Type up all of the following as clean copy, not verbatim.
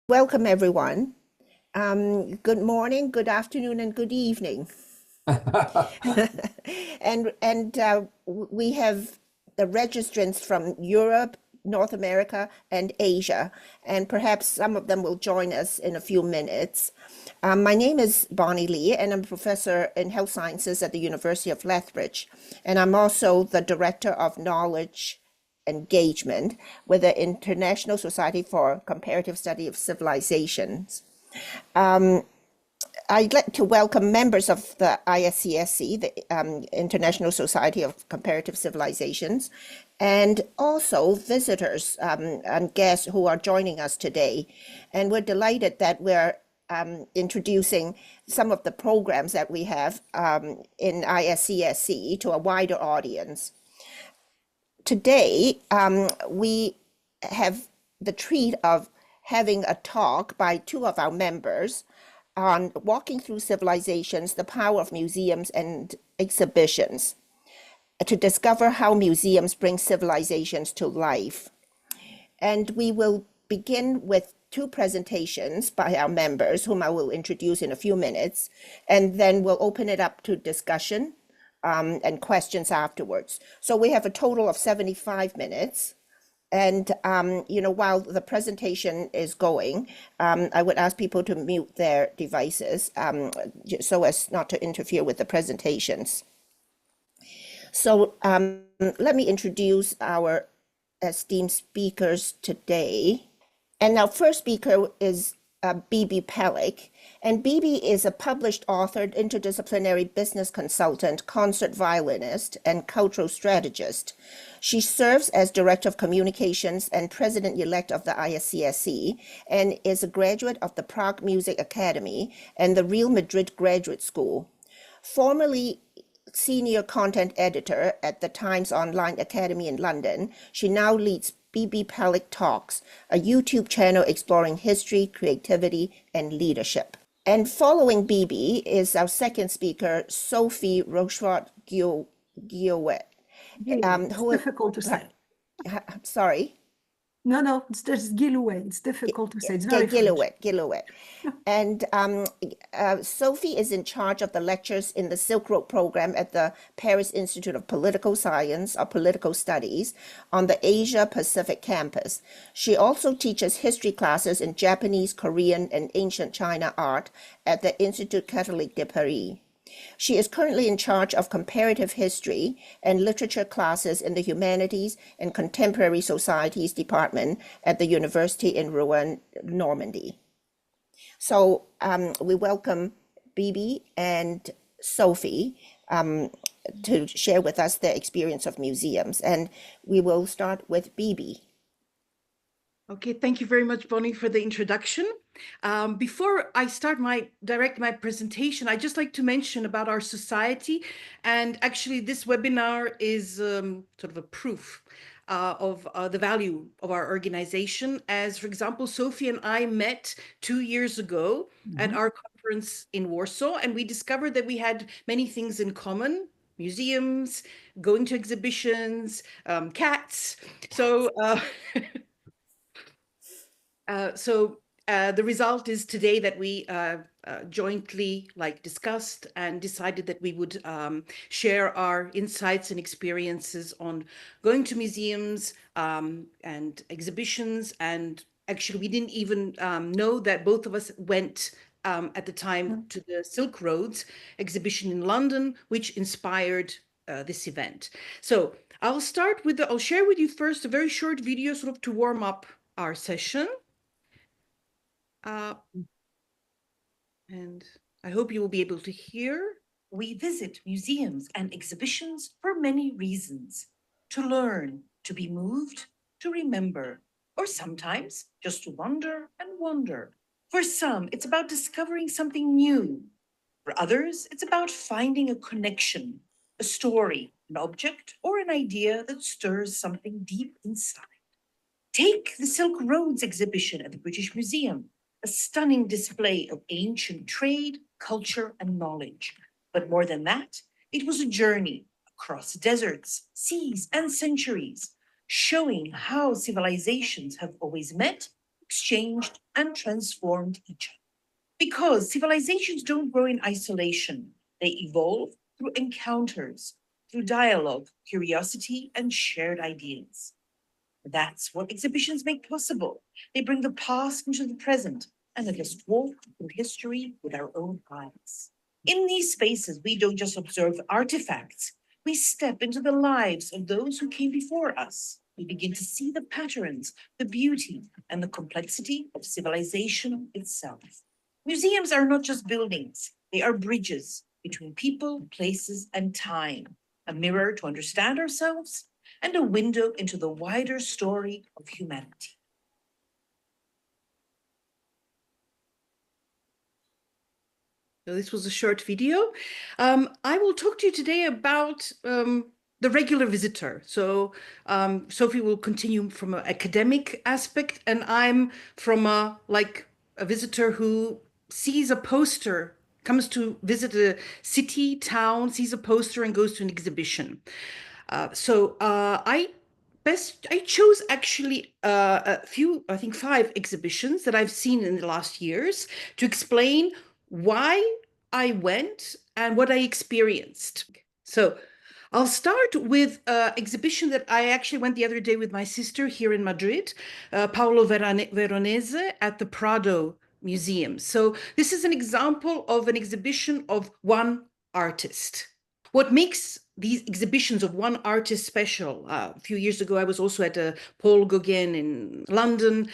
Welcome, everyone. Good morning, good afternoon, and good evening. And we have the registrants from Europe, North America, and Asia, and perhaps some of them will join us in a few minutes. My name is Bonnie Lee, and I'm a professor in health sciences at the University of Lethbridge, and I'm also the director of knowledge engagement with the International Society for Comparative Study of Civilizations. I'd like to welcome members of the ISCSC, the International Society of Comparative Civilizations, and also visitors and guests who are joining us today. And we're delighted that we're introducing some of the programs that we have in ISCSC to a wider audience. Today, we have the treat of having a talk by two of our members on walking through civilizations, the power of museums and exhibitions, to discover how museums bring civilizations to life. And we will begin with two presentations by our members, whom I will introduce in a few minutes, and then we'll open it up to discussion and questions afterwards. So we have a total of 75 minutes. And, while the presentation is going, I would ask people to mute their devices so as not to interfere with the presentations. So let me introduce our esteemed speakers today. And our first speaker is Bibi Pelic. And Bibi is a published author, interdisciplinary business consultant, concert violinist, and cultural strategist. She serves as Director of Communications and President-elect of the ISCSC and is a graduate of the Prague Music Academy and the Real Madrid Graduate School. Formerly Senior Content Editor at the Times Online Academy in London, she now leads Bibi Pelic Talks, a YouTube channel exploring history, creativity, and leadership. And following Bibi is our second speaker, Sophie Rochefort-Guillouet. It's difficult to say. Sorry? No, it's just Guillouet. It's difficult to say. It's very Guillouet. And Sophie is in charge of the lectures in the Silk Road program at the Paris Institute of Political Science or Political Studies on the Asia Pacific campus. She also teaches history classes in Japanese, Korean, and ancient China art at the Institut Catholique de Paris. She is currently in charge of comparative history and literature classes in the Humanities and Contemporary Societies Department at the University in Rouen, Normandy. So we welcome Bibi and Sophie to share with us their experience of museums. And we will start with Bibi. Okay, thank you very much, Bonnie, for the introduction. Before I start my presentation, I'd just like to mention about our society. And actually, this webinar is sort of a proof of the value of our organization. As, for example, Sophie and I met 2 years ago at our conference in Warsaw, and we discovered that we had many things in common: museums, going to exhibitions, cats. So the result is today that we jointly discussed and decided that we would share our insights and experiences on going to museums and exhibitions. And actually, we didn't even know that both of us went at the time to the Silk Roads exhibition in London, which inspired this event. So I'll share with you first a very short video sort of to warm up our session. And I hope you will be able to hear. We visit museums and exhibitions for many reasons: to learn, to be moved, to remember, or sometimes just to wonder and wonder. For some, it's about discovering something new. For others, it's about finding a connection, a story, an object, or an idea that stirs something deep inside. Take the Silk Roads exhibition at the British Museum, a stunning display of ancient trade, culture, and knowledge. But more than that, it was a journey across deserts, seas, and centuries, showing how civilizations have always met exchanged, and transformed each other. Because civilizations don't grow in isolation, they evolve through encounters, through dialogue, curiosity, and shared ideas. That's what exhibitions make possible. They bring the past into the present and let us walk through history with our own eyes. In these spaces, we don't just observe artifacts, we step into the lives of those who came before us. We begin to see the patterns, the beauty, and the complexity of civilization itself. Museums are not just buildings, they are bridges between people, places, and time, a mirror to understand ourselves, and a window into the wider story of humanity. So this was a short video. I will talk to you today about the regular visitor. So Sophie will continue from an academic aspect, and I'm from a visitor who sees a poster, comes to visit a city, town, sees a poster and goes to an exhibition. I chose actually a few, I think 5 exhibitions that I've seen in the last years to explain why I went and what I experienced. So I'll start with an exhibition that I actually went the other day with my sister here in Madrid, Paolo Veronese at the Prado Museum. So this is an example of an exhibition of one artist. What makes these exhibitions of one artist special, a few years ago, I was also at Paul Gauguin in London,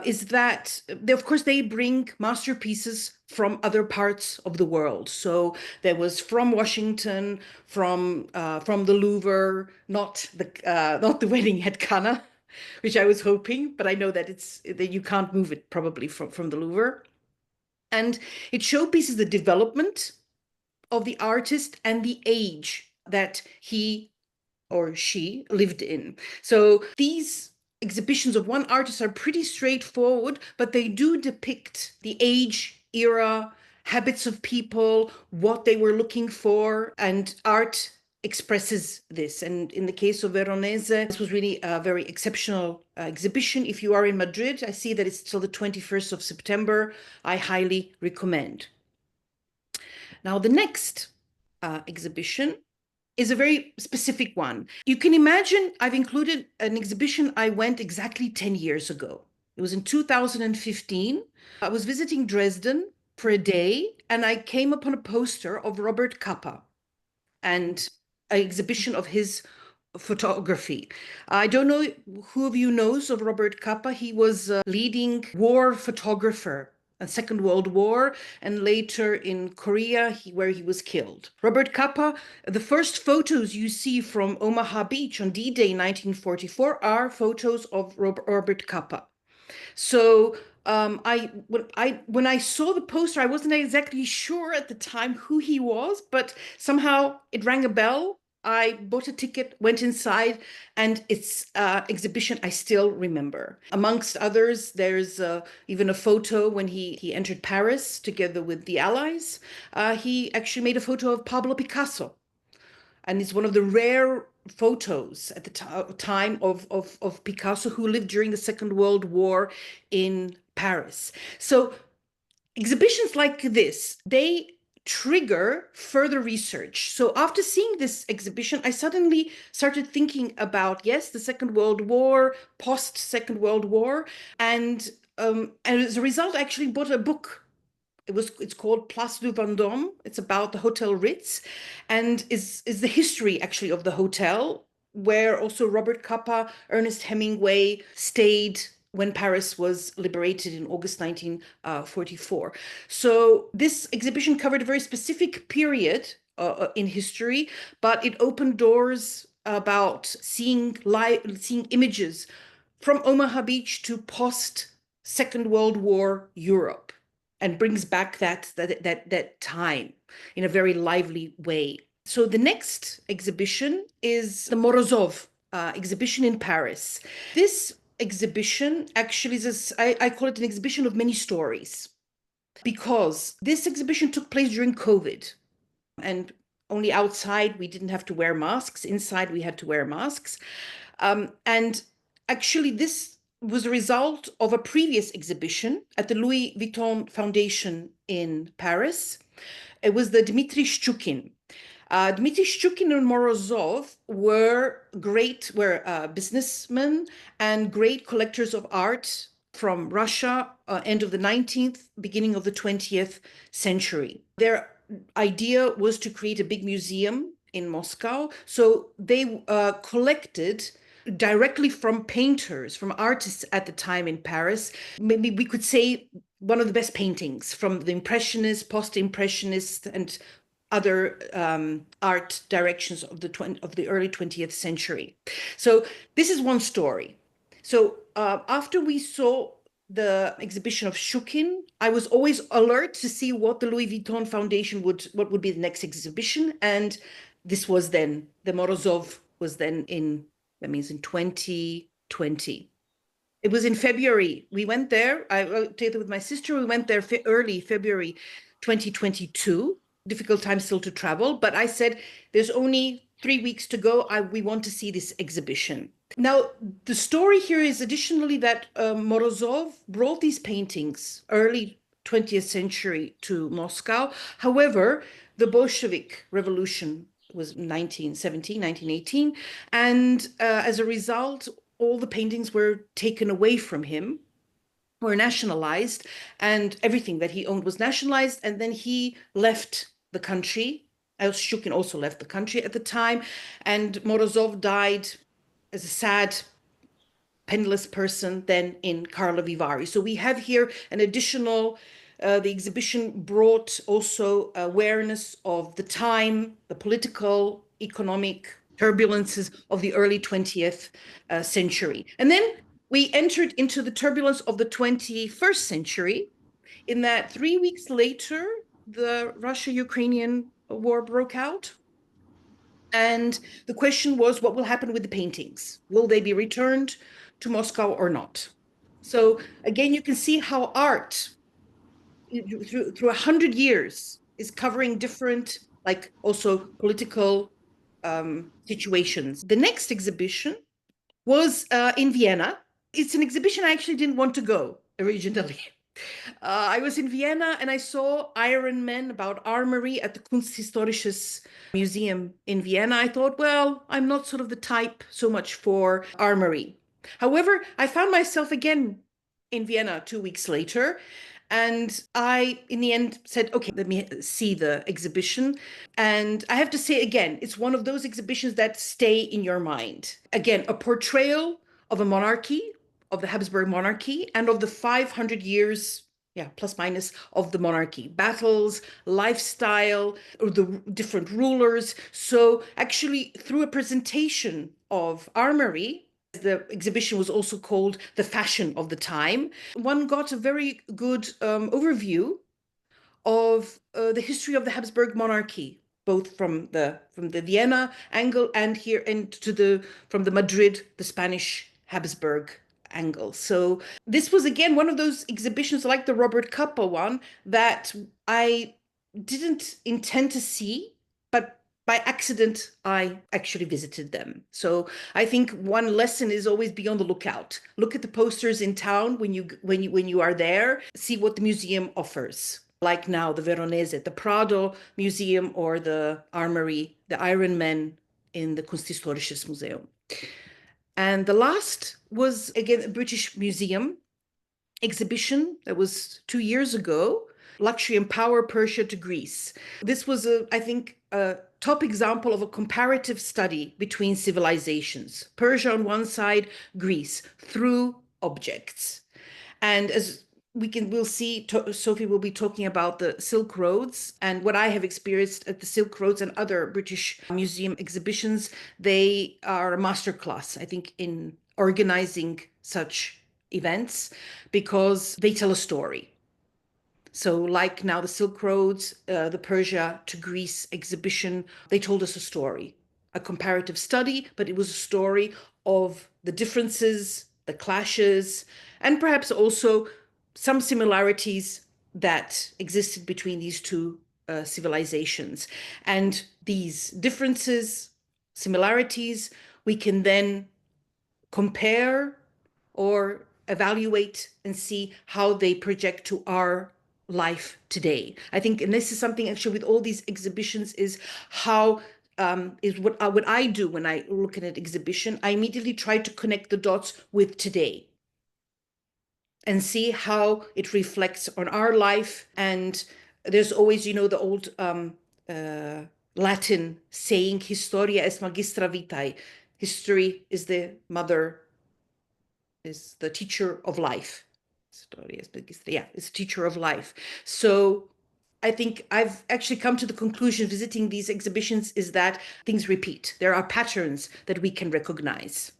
is that, of course, they bring masterpieces from other parts of the world. So there was from Washington, from the Louvre, not the wedding at Cana, which I was hoping, but I know that that you can't move it probably from the Louvre. And it showcases the development of the artist and the age that he or she lived in. So these exhibitions of one artist are pretty straightforward, but they do depict the age, era, habits of people, what they were looking for, and art expresses this. And in the case of Veronese, this was really a very exceptional exhibition. If you are in Madrid, I see that it's till the 21st of September. I highly recommend. Now, the next exhibition is a very specific one. You can imagine I've included an exhibition I went exactly 10 years ago. It was in 2015. I was visiting Dresden for a day, and I came upon a poster of Robert Capa and an exhibition of his photography. I don't know who of you knows of Robert Capa. He was a leading war photographer, a Second World War, and later in Korea, where he was killed. Robert Capa, the first photos you see from Omaha Beach on D-Day 1944 are photos of Robert Capa. So when I saw the poster, I wasn't exactly sure at the time who he was, but somehow it rang a bell. I bought a ticket, went inside, and it's exhibition I still remember. Amongst others, there's even a photo when he entered Paris together with the Allies. He actually made a photo of Pablo Picasso. And it's one of the rare photos at the time of Picasso, who lived during the Second World War in Paris. So exhibitions like this, they trigger further research. So after seeing this exhibition, I suddenly started thinking about, yes, the Second World War, post-Second World War. And as a result, I actually bought a book. It's called Place du Vendôme. It's about the Hotel Ritz, and is the history actually of the hotel, where also Robert Capa, Ernest Hemingway stayed when Paris was liberated in August 1944. So this exhibition covered a very specific period in history, but it opened doors about seeing images from Omaha Beach to post-Second World War Europe, and brings back that time in a very lively way. So the next exhibition is the Morozov exhibition in Paris. This exhibition actually is, I call it an exhibition of many stories, because this exhibition took place during COVID, and only outside we didn't have to wear masks. Inside we had to wear masks. And actually this was a result of a previous exhibition at the Louis Vuitton Foundation in Paris. It was the Dmitry Shchukin. Dmitry Shchukin and Morozov were businessmen and great collectors of art from Russia, end of the 19th, beginning of the 20th century. Their idea was to create a big museum in Moscow. So they collected directly from painters, from artists at the time in Paris. Maybe we could say one of the best paintings from the Impressionists, post-Impressionists, and other art directions of the early 20th century. So this is one story. So after we saw the exhibition of Shukin, I was always alert to see what the Louis Vuitton Foundation what would be the next exhibition. And this was then, the Morozov was then in 2020. It was in February. We went there. I did it with my sister. We went there early February 2022. Difficult time still to travel, but I said, there's only 3 weeks to go. We want to see this exhibition. Now, the story here is additionally that Morozov brought these paintings early 20th century to Moscow. However, the Bolshevik Revolution was 1917, 1918. And as a result, all the paintings were taken away from him, were nationalized, and everything that he owned was nationalized. And then he left the country. Shukin also left the country at the time. And Morozov died as a sad, penniless person then in Karlovy Vary. So we have here an additional, the exhibition brought also awareness of the time, the political, economic turbulences of the early 20th century. And then we entered into the turbulence of the 21st century, in that 3 weeks later, the Russia-Ukrainian war broke out. And the question was, what will happen with the paintings? Will they be returned to Moscow or not? So again, you can see how art through 100 years is covering different, like also political situations. The next exhibition was in Vienna. It's an exhibition I actually didn't want to go originally. I was in Vienna and I saw Iron Men about armory at the Kunsthistorisches Museum in Vienna. I thought, well, I'm not sort of the type so much for armory. However, I found myself again in Vienna 2 weeks later. And I, in the end, said, okay, let me see the exhibition. And I have to say again, it's one of those exhibitions that stay in your mind. Again, a portrayal of a monarchy, of the Habsburg monarchy, and of the 500 years, plus minus, of the monarchy. Battles, lifestyle, or the different rulers. So actually, through a presentation of armory, the exhibition was also called The Fashion of the Time, one got a very good overview of the history of the Habsburg monarchy, both from the Vienna angle and here and from the Madrid, the Spanish Habsburg angle. So this was again one of those exhibitions like the Robert Capa one that I didn't intend to see, but by accident, I actually visited them. So I think one lesson is always be on the lookout. Look at the posters in town when you are there. See what the museum offers. Like now, the Veronese, the Prado Museum, or the Armory, the Iron Men in the Kunsthistorisches Museum. And the last was again a British Museum exhibition that was 2 years ago. Luxury and Power, Persia to Greece. This was, I think, a top example of a comparative study between civilizations. Persia on one side, Greece, through objects. And as we'll see, Sophie will be talking about the Silk Roads, and what I have experienced at the Silk Roads and other British museum exhibitions. They are a masterclass, I think, in organizing such events, because they tell a story. So like now the Silk Roads, the Persia to Greece exhibition, they told us a story, a comparative study, but it was a story of the differences, the clashes, and perhaps also some similarities that existed between these two civilizations. And these differences, similarities, we can then compare or evaluate and see how they project to our life today. I think, and this is something actually with all these exhibitions, is how is what I do when I look at an exhibition. I immediately try to connect the dots with today and see how it reflects on our life. And there's always, the old Latin saying, historia est magistra vitae. History is the mother, is the teacher of life. Historia est magistra, yeah, it's a teacher of life. So I think I've actually come to the conclusion visiting these exhibitions is that things repeat. There are patterns that we can recognize.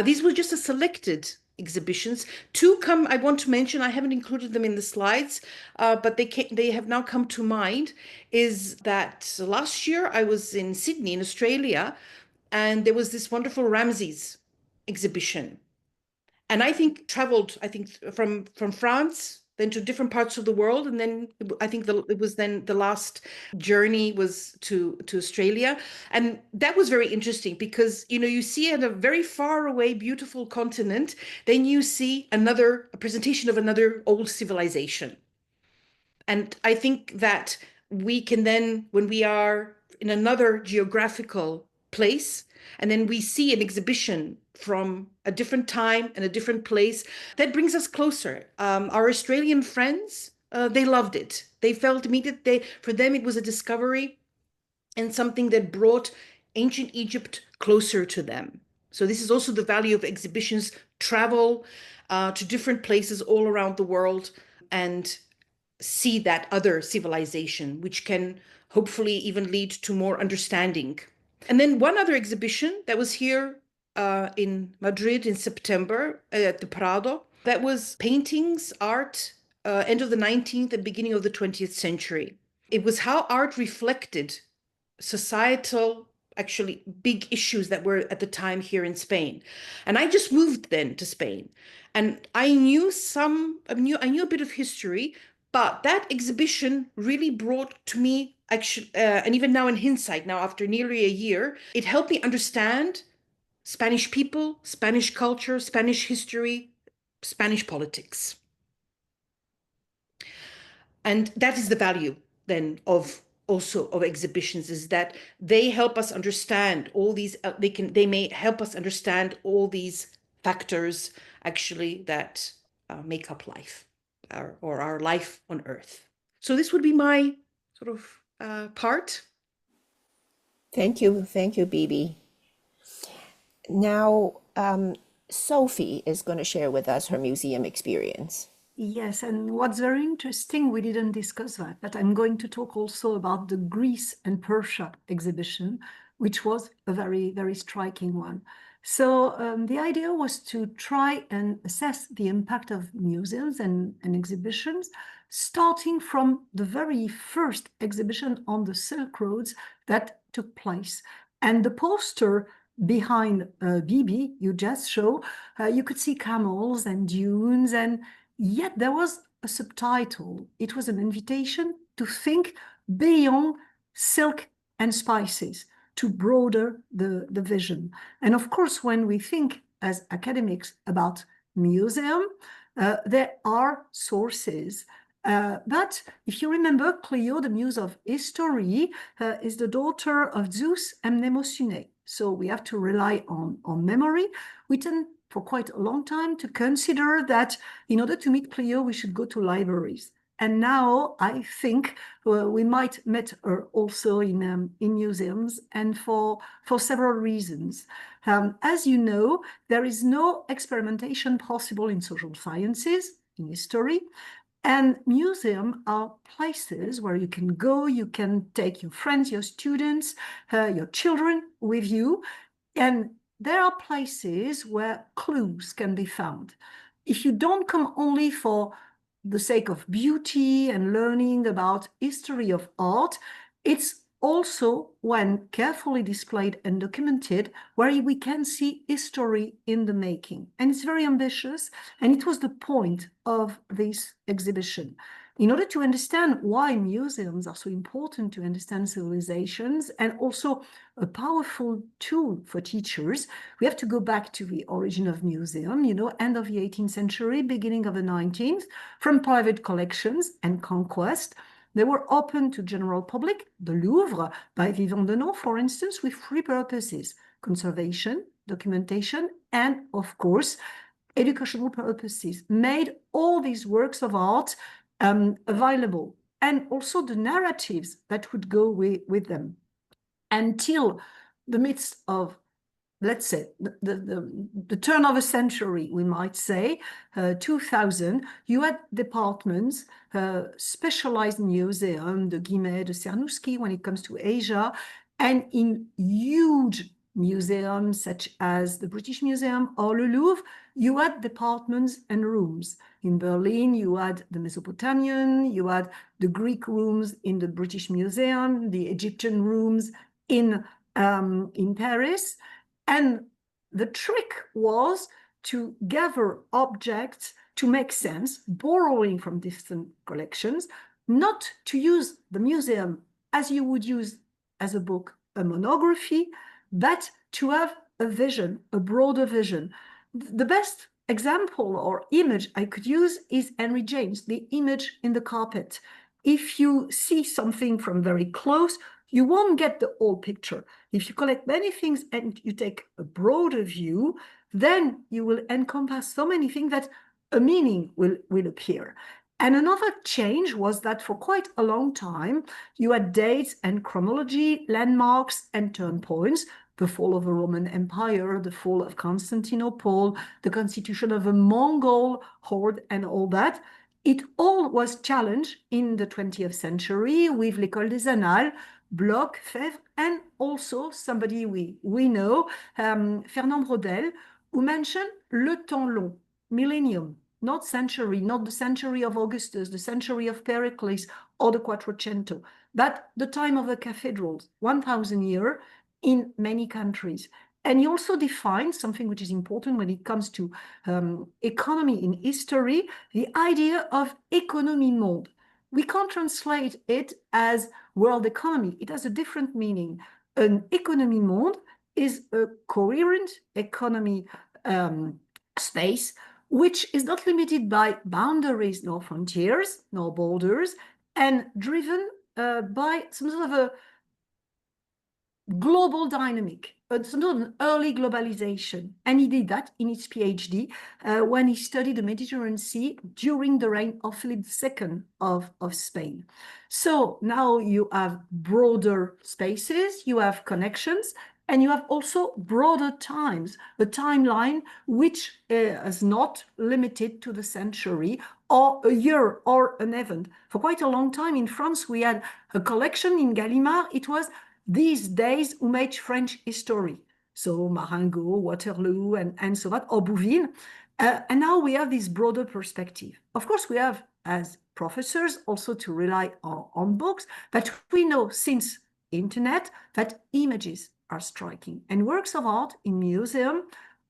These were just a selected exhibitions. Two I want to mention, I haven't included them in the slides, but they have now come to mind, is that last year I was in Sydney in Australia, and there was this wonderful Ramses exhibition. And I traveled from France, then to different parts of the world. And then I think it was then the last journey was to Australia. And that was very interesting because, you see at a very far away, beautiful continent, then you see a presentation of another old civilization. And I think that we can then, when we are in another geographical place, and then we see an exhibition from a different time and a different place, that brings us closer. Our Australian friends, they loved it. They felt immediate. For them, it was a discovery and something that brought ancient Egypt closer to them. So this is also the value of exhibitions: travel to different places all around the world and see that other civilization, which can hopefully even lead to more understanding. And then one other exhibition that was here in Madrid in September at the Prado, that was paintings, art, end of the 19th and beginning of the 20th century. It was how art reflected societal, actually big issues that were at the time here in Spain. And I just moved then to Spain, and I knew a bit of history, but that exhibition really brought to me, actually, and even now in hindsight, now after nearly a year, it helped me understand Spanish people, Spanish culture, Spanish history, Spanish politics. And that is the value then of exhibitions, is that they help us understand all these, they may help us understand all these factors actually that make up life, or our life on Earth. So this would be my sort of part. Thank you, Bibi. Now, Sophie is going to share with us her museum experience. Yes, and what's very interesting, we didn't discuss that, but I'm going to talk also about the Greece and Persia exhibition, which was a very, very striking one. So the idea was to try and assess the impact of museums and exhibitions, starting from the very first exhibition on the Silk Roads that took place. And the poster behind Bibi, you just show, you could see camels and dunes, and yet there was a subtitle. It was an invitation to think beyond silk and spices, to broaden the vision. And of course, when we think as academics about museum, there are sources. But if you remember, Clio, the muse of history, is the daughter of Zeus and Mnemosyne. So we have to rely on memory. We tend for quite a long time to consider that in order to meet Clio, we should go to libraries. And now I think we might meet her also in museums, and for several reasons. As you know, there is no experimentation possible in social sciences, in history, and museums are places where you can go, you can take your friends, your students, your children with you, and there are places where clues can be found. If you don't come only for the sake of beauty and learning about history of art, it's also, when carefully displayed and documented, where we can see history in the making. And it's very ambitious, and it was the point of this exhibition. in order to understand why museums are so important to understand civilizations and also a powerful tool for teachers, we have to go back to the origin of museum, you know, end of the 18th century, beginning of the 19th, from private collections and conquest. They were open to general public, the Louvre, by Vivant de Nont, for instance, with three purposes: conservation, documentation, and, of course, educational purposes, made all these works of art available, and also the narratives that would go with them. Until the midst of, let's say, the turn of a century, we might say, 2000, you had departments, specialized museum, the Guimet, the Cernuschi, when it comes to Asia, and in huge museums such as the British Museum or the Louvre, you had departments and rooms. In Berlin, you had the Mesopotamian, you had the Greek rooms in the British Museum, the Egyptian rooms in Paris. And the trick was to gather objects to make sense, borrowing from different collections, not to use the museum as you would use as a book, a monography, but to have a vision, a broader vision. The best example or image I could use is Henry James, the image in the carpet. If you see something from very close, you won't get the whole picture. If you collect many things and you take a broader view, then you will encompass so many things that a meaning will appear. And another change was that for quite a long time, you had dates and chronology, landmarks and turn points, the fall of the Roman Empire, the fall of Constantinople, the constitution of a Mongol horde and all that. It all was challenged in the 20th century with l'École des Annales, Bloch, Febvre, and also somebody we know, Fernand Braudel, who mentioned le temps long, millennium, not century, not the century of Augustus, the century of Pericles, or the Quattrocento, but the time of the cathedrals, 1,000 years in many countries. And he also defined something which is important when it comes to economy in history, the idea of économie monde. We can't translate it as world economy. It has a different meaning. An économie monde is a coherent economy space, which is not limited by boundaries, nor frontiers, nor borders, and driven by some sort of a global dynamic, some sort of an early globalization. And he did that in his PhD when he studied the Mediterranean Sea during the reign of Philip II of Spain. So now you have broader spaces, you have connections, and you have also broader times, a timeline which is not limited to the century or a year or an event. For quite a long time in France, we had a collection in Gallimard. It was these days who made French history. So Marengo, Waterloo, and so on, or Bouvines. And now we have this broader perspective. Of course, we have, as professors, also to rely on books, but we know since internet that images are striking, and works of art in museum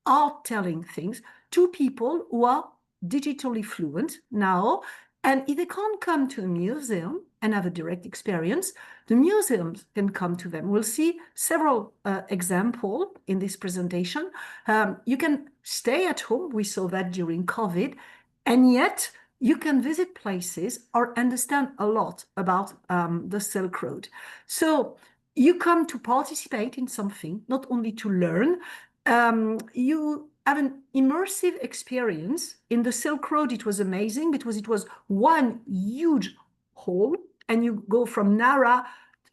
are telling things to people who are digitally fluent now. And if they can't come to a museum and have a direct experience, the museums can come to them. We'll see several examples in this presentation. You can stay at home. We saw that during COVID. And yet you can visit places or understand a lot about the Silk Road. So you come to participate in something, not only to learn. You have an immersive experience. In the Silk Road, it was amazing because it was one huge hall, and you go from Nara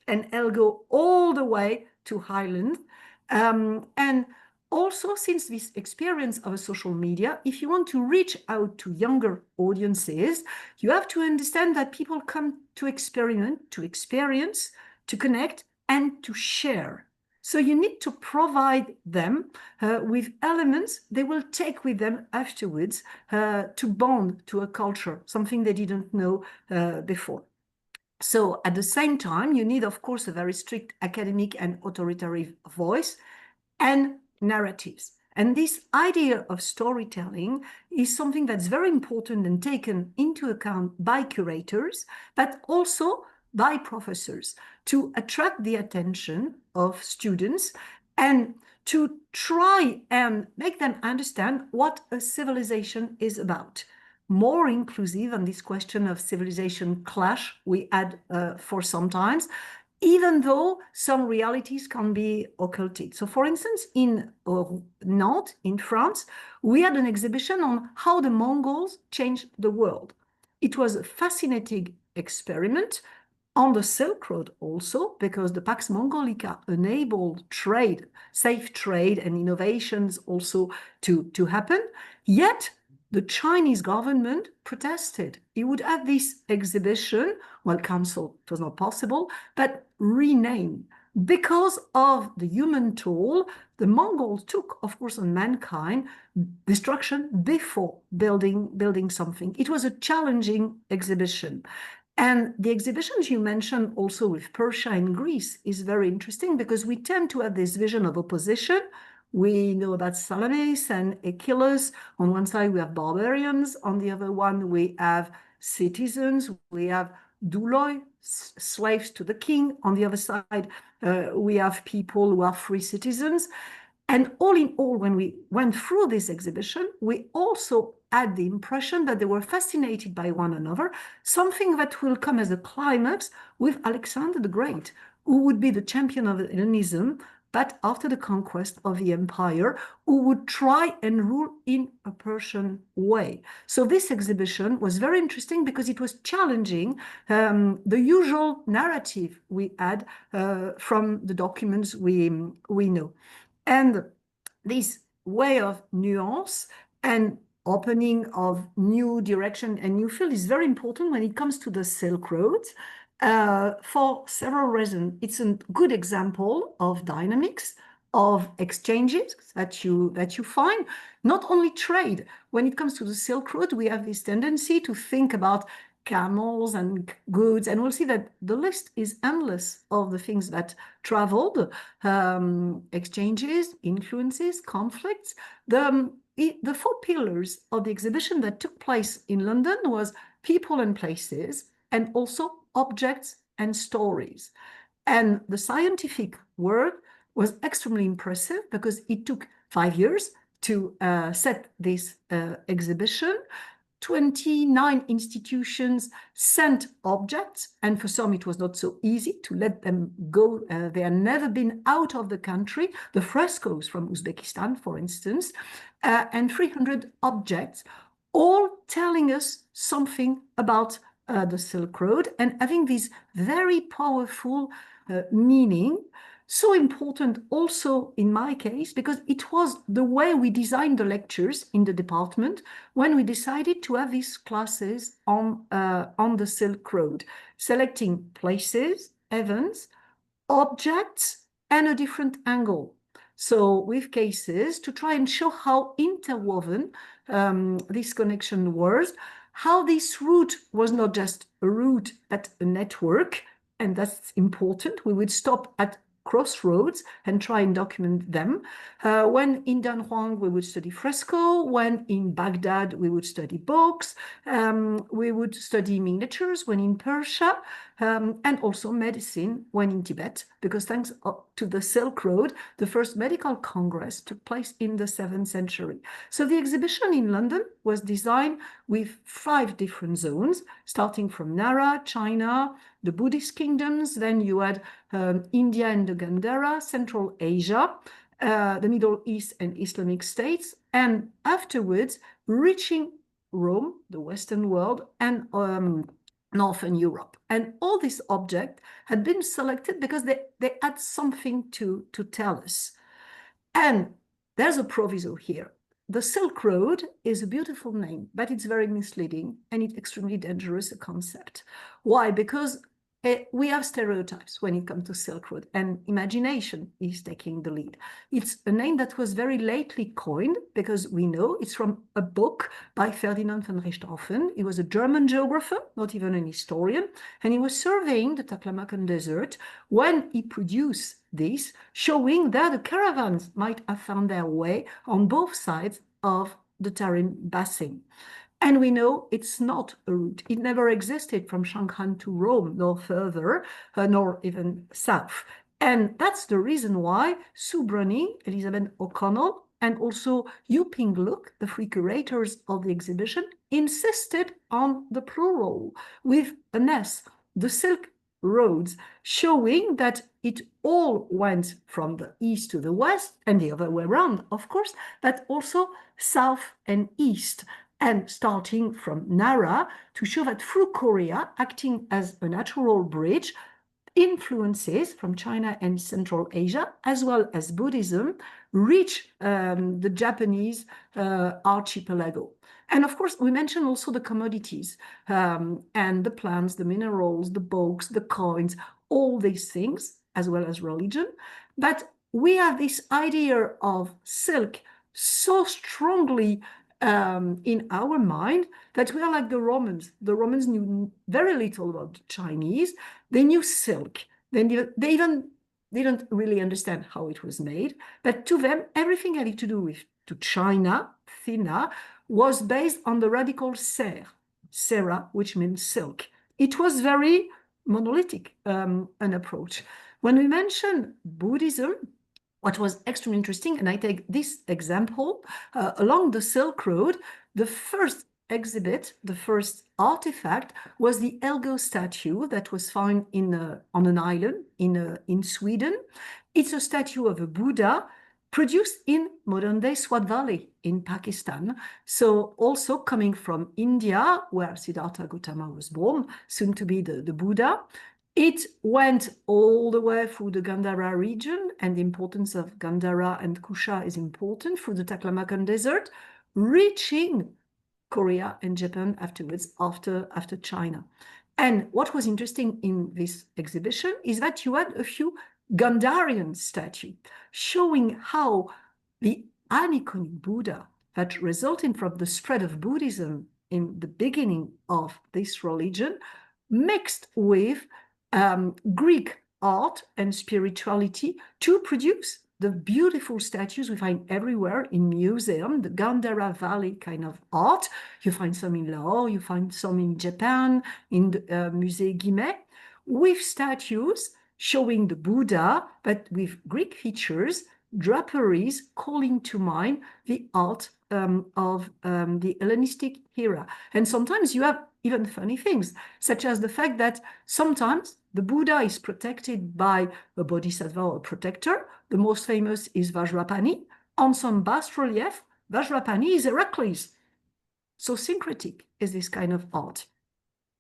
and Elgo all the way to Highland. And also, since this experience of a social media, if you want to reach out to younger audiences, you have to understand that people come to experiment, to experience, to connect, and to share. So you need to provide them with elements they will take with them afterwards to bond to a culture, something they didn't know before. So at the same time, you need, of course, a very strict academic and authoritative voice and narratives. And this idea of storytelling is something that's very important and taken into account by curators, but also by professors, to attract the attention of students and to try and make them understand what a civilization is about. More inclusive on this question of civilization clash we had for some times, even though some realities can be occulted. So for instance, in Nantes, in France, we had an exhibition on how the Mongols changed the world. It was a fascinating experiment on the Silk Road also, because the Pax Mongolica enabled trade, safe trade and innovations also to happen. Yet the Chinese government protested. It would have this exhibition, well, cancelled, it was not possible, but renamed. Because of the human toll, the Mongols took, of course, on mankind destruction before building something. It was a challenging exhibition. And the exhibitions you mentioned also with Persia and Greece is very interesting because we tend to have this vision of opposition. We know about Salamis and Achilles. On one side, we have barbarians. On the other one, we have citizens. We have douloi, slaves to the king. On the other side, we have people who are free citizens. And all in all, when we went through this exhibition, we also had the impression that they were fascinated by one another, something that will come as a climax with Alexander the Great, who would be the champion of Hellenism, but after the conquest of the empire, who would try and rule in a Persian way. So this exhibition was very interesting because it was challenging the usual narrative we had from the documents we know. And this way of nuance and opening of new direction and new field is very important when it comes to the Silk Road for several reasons. It's a good example of dynamics, of exchanges that you find, not only trade. When it comes to the Silk Road, we have this tendency to think about camels and goods, and we'll see that the list is endless of the things that traveled, exchanges, influences, conflicts. The four pillars of the exhibition that took place in London was people and places, and also objects and stories. And the scientific work was extremely impressive because it took 5 years to set this exhibition. 29 institutions sent objects, and for some it was not so easy to let them go. They had never been out of the country. The frescoes from Uzbekistan, for instance, and 300 objects, all telling us something about the Silk Road and having this very powerful meaning. So important also in my case, because it was the way we designed the lectures in the department when we decided to have these classes on the Silk Road, selecting places, events, objects, and a different angle. So with cases to try and show how interwoven this connection was, how this route was not just a route, but a network, and that's important. We would stop at crossroads and try and document them. When in Danhuang, we would study fresco. When in Baghdad, we would study books. We would study miniatures when in Persia, and also medicine when in Tibet, because thanks to the Silk Road, the first medical congress took place in the 7th century. So the exhibition in London was designed with 5 different zones, starting from Nara, China, the Buddhist kingdoms, then you had India and the Gandhara, Central Asia, the Middle East and Islamic states, and afterwards reaching Rome, the Western world, and Northern Europe. And all these objects had been selected because they had something to tell us. And there's a proviso here. The Silk Road is a beautiful name, but it's very misleading and it's extremely dangerous a concept. Why? Because we have stereotypes when it comes to Silk Road, and imagination is taking the lead. It's a name that was very lately coined because we know it's from a book by Ferdinand von Richthofen. He was a German geographer, not even an historian, and he was surveying the Taklamakan Desert when he produced this, showing that the caravans might have found their way on both sides of the Tarim Basin. And we know it's not a route. It never existed from Shanghai to Rome, nor further, nor even south. And that's the reason why Sue Browning, Elizabeth O'Connell, and also Yu Ping Luk, the three curators of the exhibition, insisted on the plural with an S, the Silk Roads, showing that it all went from the east to the west, and the other way around, of course, but also south and east. And starting from Nara to show that through Korea, acting as a natural bridge, influences from China and Central Asia, as well as Buddhism, reach the Japanese archipelago. And of course, we mentioned also the commodities and the plants, the minerals, the books, the coins, all these things, as well as religion. But we have this idea of silk so strongly in our mind that we are like the Romans. The Romans knew very little about the Chinese. They knew silk. They even didn't really understand how it was made. But to them, everything having to do with to China, Thina, was based on the radical ser, sera, which means silk. It was very monolithic, an approach. When we mention Buddhism, what was extremely interesting, and I take this example, along the Silk Road, the first exhibit, the first artifact was the Elgo statue that was found on an island in Sweden. It's a statue of a Buddha produced in modern-day Swat Valley in Pakistan. So also coming from India, where Siddhartha Gautama was born, soon to be the Buddha. It went all the way through the Gandhara region, and the importance of Gandhara and Kusha is important, through the Taklamakan Desert, reaching Korea and Japan afterwards, after China. And what was interesting in this exhibition is that you had a few Gandharian statues showing how the aniconic Buddha that resulted from the spread of Buddhism in the beginning of this religion mixed with Greek art and spirituality to produce the beautiful statues we find everywhere in museum, the Gandhara Valley kind of art. You find some in Lahore, you find some in Japan, in the Musée Guimet, with statues showing the Buddha, but with Greek features, draperies calling to mind the art of the Hellenistic era. And sometimes you have even funny things, such as the fact that sometimes the Buddha is protected by a bodhisattva or a protector. The most famous is Vajrapani. On some bas-relief, Vajrapani is Heracles. So syncretic is this kind of art.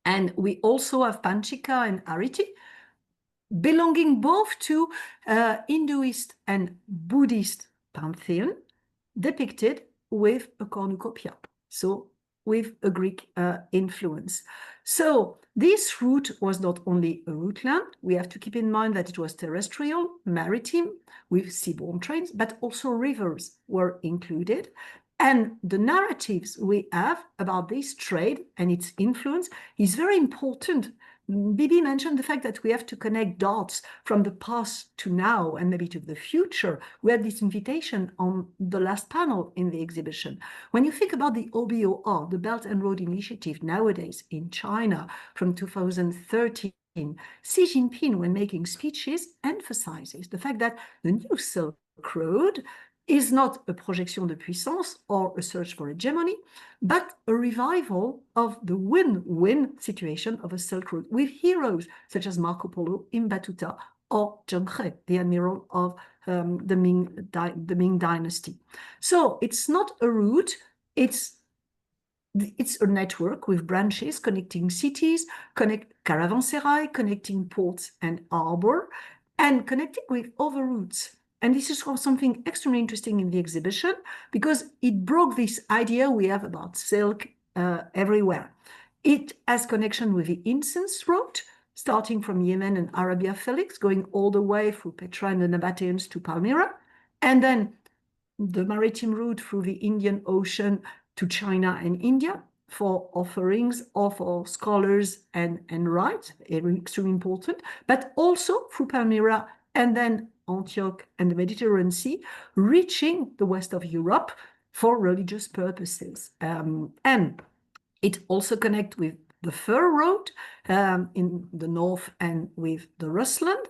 And we also have Panchika and Ariti, belonging both to Hinduist and Buddhist pantheon, depicted with a cornucopia, so with a Greek influence. So this route was not only a route land, we have to keep in mind that it was terrestrial, maritime, with seaborne trains, but also rivers were included. And the narratives we have about this trade and its influence is very important. Bibi mentioned the fact that we have to connect dots from the past to now and maybe to the future. We had this invitation on the last panel in the exhibition. When you think about the OBOR, the Belt and Road Initiative nowadays in China from 2013, Xi Jinping, when making speeches, emphasizes the fact that the new Silk Road is not a projection de puissance or a search for hegemony, but a revival of the win-win situation of a Silk Road with heroes such as Marco Polo, Ibn Battuta, or Zheng He, the admiral of the Ming dynasty. So it's not a route, it's a network with branches connecting cities, caravanserai, connecting ports and harbor, and connecting with other routes. And this is something extremely interesting in the exhibition because it broke this idea we have about silk everywhere. It has connection with the incense route, starting from Yemen and Arabia Felix, going all the way through Petra and the Nabateans to Palmyra, and then the maritime route through the Indian Ocean to China and India for offerings of our scholars and rites, extremely important, but also through Palmyra and then Antioch and the Mediterranean Sea, reaching the west of Europe for religious purposes. And it also connects with the Fur Road in the north and with the Rusland,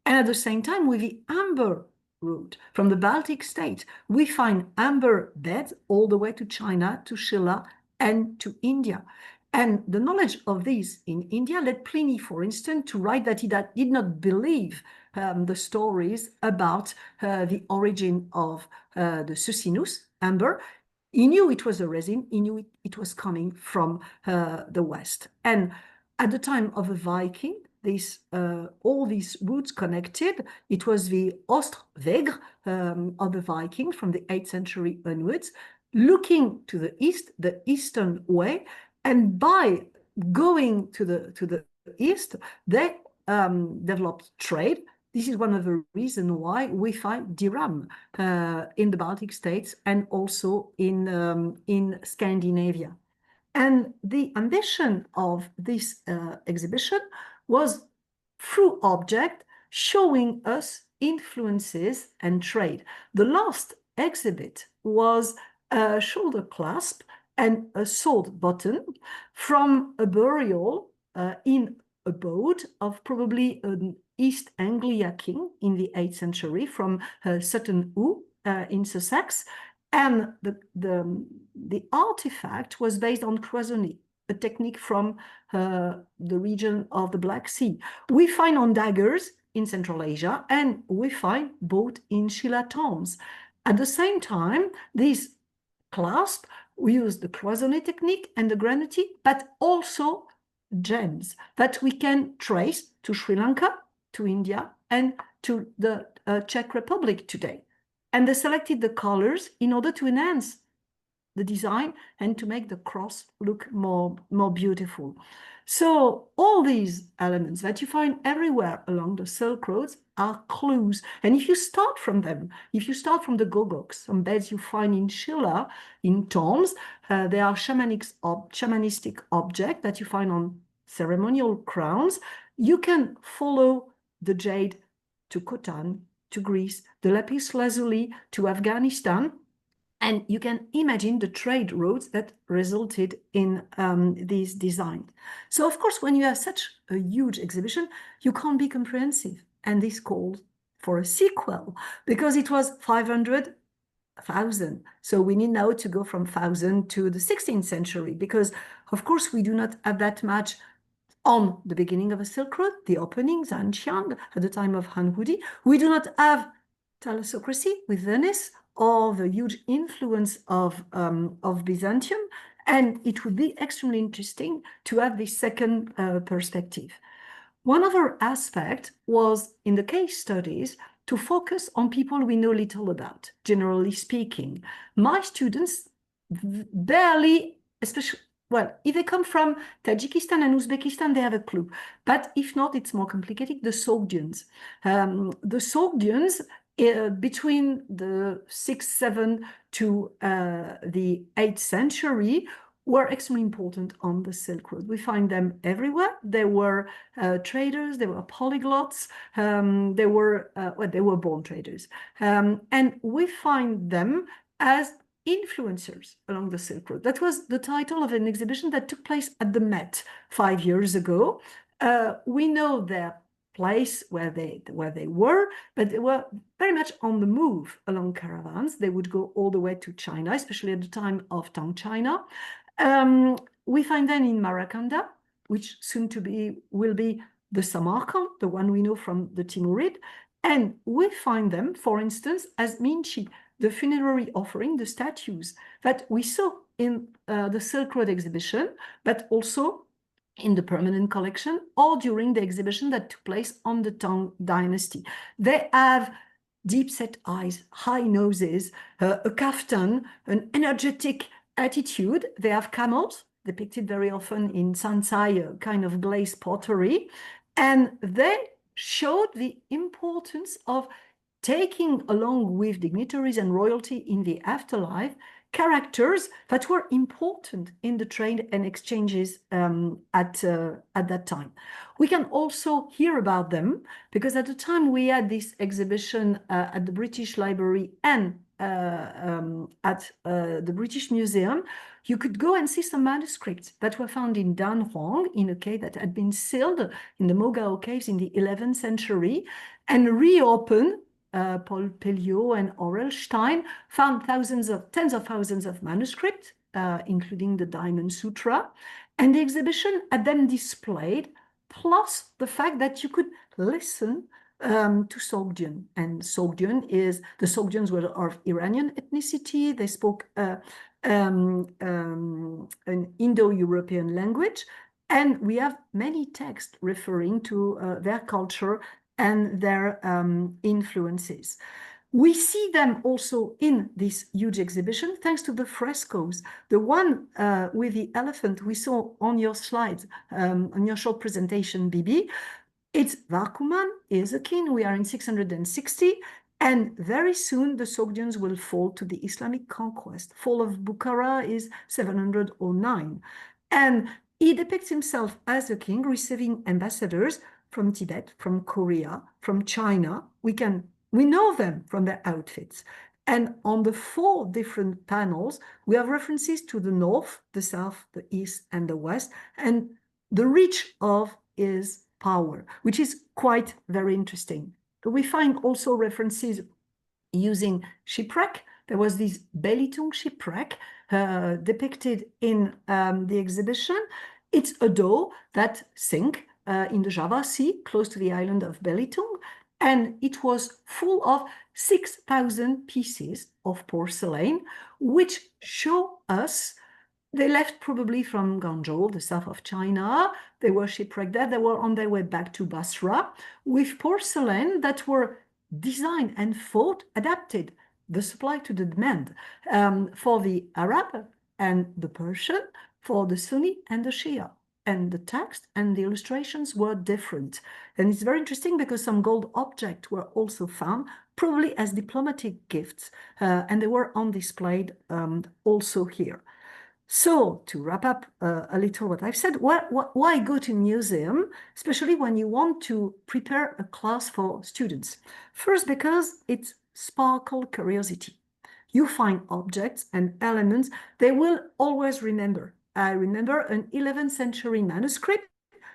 and at the same time with the Amber route from the Baltic states. We find amber beds all the way to China, to Sheila, and to India. And the knowledge of these in India led Pliny, for instance, to write that he did not believe the stories about the origin of the succinus, amber. He knew it was a resin, he knew it was coming from the West. And at the time of the Viking, all these routes connected. It was the Ostweg of the Vikings from the 8th century onwards, looking to the east, the eastern way, and by going to the east, they developed trade. This is one of the reasons why we find dirham in the Baltic states and also in Scandinavia. And the ambition of this exhibition was through object showing us influences and trade. The last exhibit was a shoulder clasp and a sword button from a burial in a boat of probably an East Anglia king in the 8th century from Sutton Hoo in Sussex. And the artifact was based on cloisonné, a technique from the region of the Black Sea. We find on daggers in Central Asia, and we find both in Sheila tombs. At the same time, this clasp, we use the cloisonné technique and the granite, but also gems that we can trace to Sri Lanka, to India, and to the Czech Republic today. And they selected the colors in order to enhance the design and to make the cross look more beautiful. So all these elements that you find everywhere along the Silk Roads are clues. And if you start from them, if you start from the gogok, some beds you find in Sheila, in tombs, they are shamanistic objects that you find on ceremonial crowns. You can follow the jade to Khotan, to Greece, the lapis lazuli to Afghanistan, and you can imagine the trade routes that resulted in these designs. So of course, when you have such a huge exhibition, you can't be comprehensive. And this called for a sequel because it was 500,000. So we need now to go from 1,000 to the 16th century because of course we do not have that much on the beginning of the Silk Road, the opening, Zhanjiang, at the time of Han Hudi. We do not have thalassocracy with Venice or the huge influence of Byzantium. And it would be extremely interesting to have this second perspective. One other aspect was in the case studies to focus on people we know little about, generally speaking. My students barely, especially, well, if they come from Tajikistan and Uzbekistan, they have a clue. But if not, it's more complicated. The Sogdians. The Sogdians, between the 6th, 7th to the 8th century, were extremely important on the Silk Road. We find them everywhere. They were traders, they were polyglots, they were born traders. And we find them as influencers along the Silk Road. That was the title of an exhibition that took place at the Met 5 years ago. We know their place where they were, but they were very much on the move along caravans. They would go all the way to China, especially at the time of Tang China. We find them in Marakanda, which soon will be the Samarkand, the one we know from the Timurid. And we find them, for instance, as Minchi, the funerary offering, the statues that we saw in the Silk Road exhibition, but also in the permanent collection or during the exhibition that took place on the Tang dynasty. They have deep-set eyes, high noses, a kaftan, an energetic attitude. They have camels, depicted very often in Sansai, kind of glazed pottery. And they showed the importance of taking along with dignitaries and royalty in the afterlife characters that were important in the trade and exchanges at that time. We can also hear about them because at the time we had this exhibition at the British Library and at the British Museum. You could go and see some manuscripts that were found in Danhuang in a cave that had been sealed in the Mogao caves in the 11th century and reopened. Paul Pelic and Orelstein found tens of thousands of manuscripts, including the Diamond Sutra, and the exhibition had them displayed, plus the fact that you could listen to Sogdian. And the Sogdians were of Iranian ethnicity. They spoke an Indo-European language, and we have many texts referring to their culture and their influences. We see them also in this huge exhibition, thanks to the frescoes. The one with the elephant we saw on your slides, on your short presentation, Bibi, it's Warkuman, Ezekin, we are in 660, and very soon the Sogdians will fall to the Islamic conquest. Fall of Bukhara is 709. And he depicts himself as a king receiving ambassadors from Tibet, from Korea, from China. We know them from their outfits. And on the 4 different panels, we have references to the north, the south, the east, and the west. And the reach of his power, which is quite very interesting. We find also references using shipwreck. There was this Belitung shipwreck depicted in the exhibition. It's a dhow that sank in the Java Sea, close to the island of Belitung, and it was full of 6,000 pieces of porcelain, which show us they left probably from Guangzhou, the south of China. They were shipwrecked there. They were on their way back to Basra with porcelain that were designed and thought adapted, the supply to the demand, for the Arab and the Persian, for the Sunni and the Shia. And the text and the illustrations were different. And it's very interesting because some gold objects were also found, probably as diplomatic gifts, and they were on display also here. So to wrap up a little what I've said, why go to museum, especially when you want to prepare a class for students? First, because it sparkles curiosity. You find objects and elements they will always remember. I remember an 11th century manuscript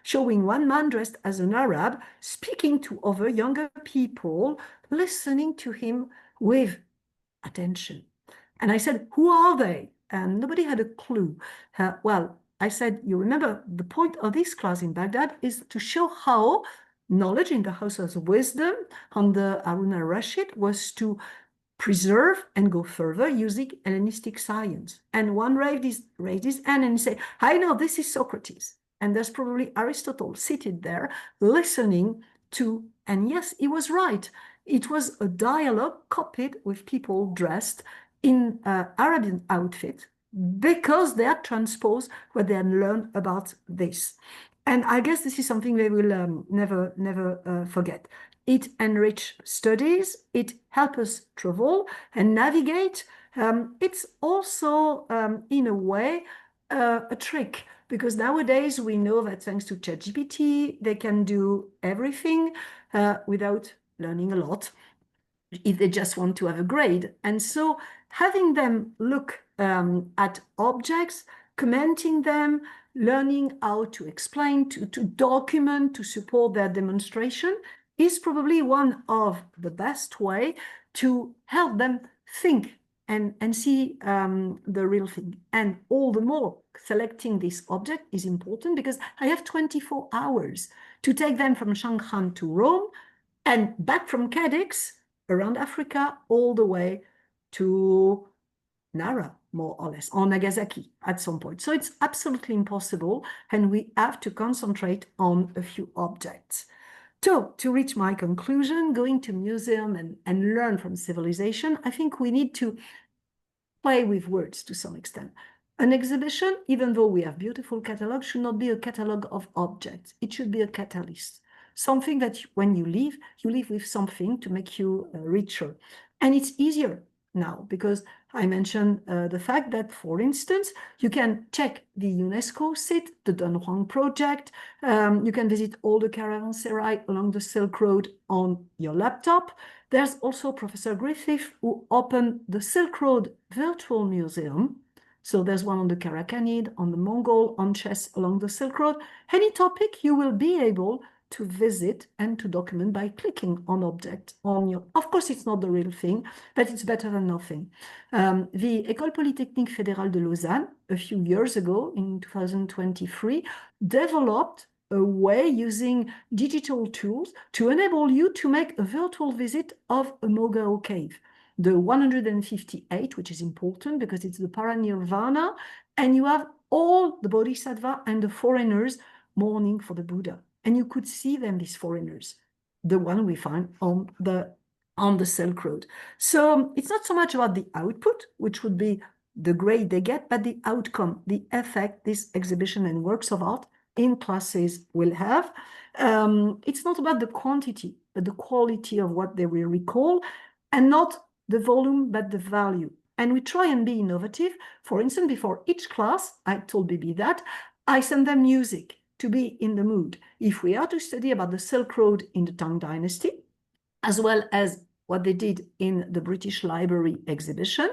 showing one man dressed as an Arab speaking to other younger people, listening to him with attention. And I said, who are they? And nobody had a clue. Well, I said, you remember the point of this class in Baghdad is to show how knowledge in the house of wisdom under Harun al-Rashid was to preserve and go further using Hellenistic science. And one raised his hand and said, I know this is Socrates. And there's probably Aristotle seated there listening to, and yes, he was right. It was a dialogue copied with people dressed in Arabian outfit because they had transposed what they had learned about this. And I guess this is something they will never forget. It enriches studies, it helps us travel and navigate. It's also, in a way, a trick, because nowadays we know that thanks to ChatGPT, they can do everything without learning a lot if they just want to have a grade. And so having them look at objects, commenting them, learning how to explain, to document, to support their demonstration is probably one of the best way to help them think and see the real thing. And all the more selecting this object is important because I have 24 hours to take them from Shanghai to Rome and back from Cadix around Africa all the way to Nara, more or less, or Nagasaki at some point. So it's absolutely impossible, and we have to concentrate on a few objects. So to reach my conclusion, going to museum and learn from civilization, I think we need to play with words to some extent. An exhibition, even though we have beautiful catalogs, should not be a catalog of objects. It should be a catalyst. something that when you leave with something to make you richer. And it's easier now because I mentioned the fact that, for instance, you can check the UNESCO site, the Don Juan project. You can visit all the caravanserai along the Silk Road on your laptop. There's also Professor Griffith, who opened the Silk Road Virtual Museum. So there's one on the Karakanid, on the Mongol, on chess along the Silk Road. Any topic you will be able to visit and to document by clicking on object on your. Of course, it's not the real thing, but it's better than nothing. The École Polytechnique Fédérale de Lausanne, a few years ago, in 2023, developed a way using digital tools to enable you to make a virtual visit of a Mogao cave. The 158, which is important because it's the Paranirvana, and you have all the Bodhisattva and the foreigners mourning for the Buddha. And you could see them, these foreigners, the one we find on the Silk Road. So it's not so much about the output, which would be the grade they get, but the outcome, the effect this exhibition and works of art in classes will have. It's not about the quantity, but the quality of what they will recall, and not the volume, but the value. And we try and be innovative. For instance, before each class, I told Bibi that, I send them music to be in the mood. If we are to study about the Silk Road in the Tang Dynasty, as well as what they did in the British Library exhibition,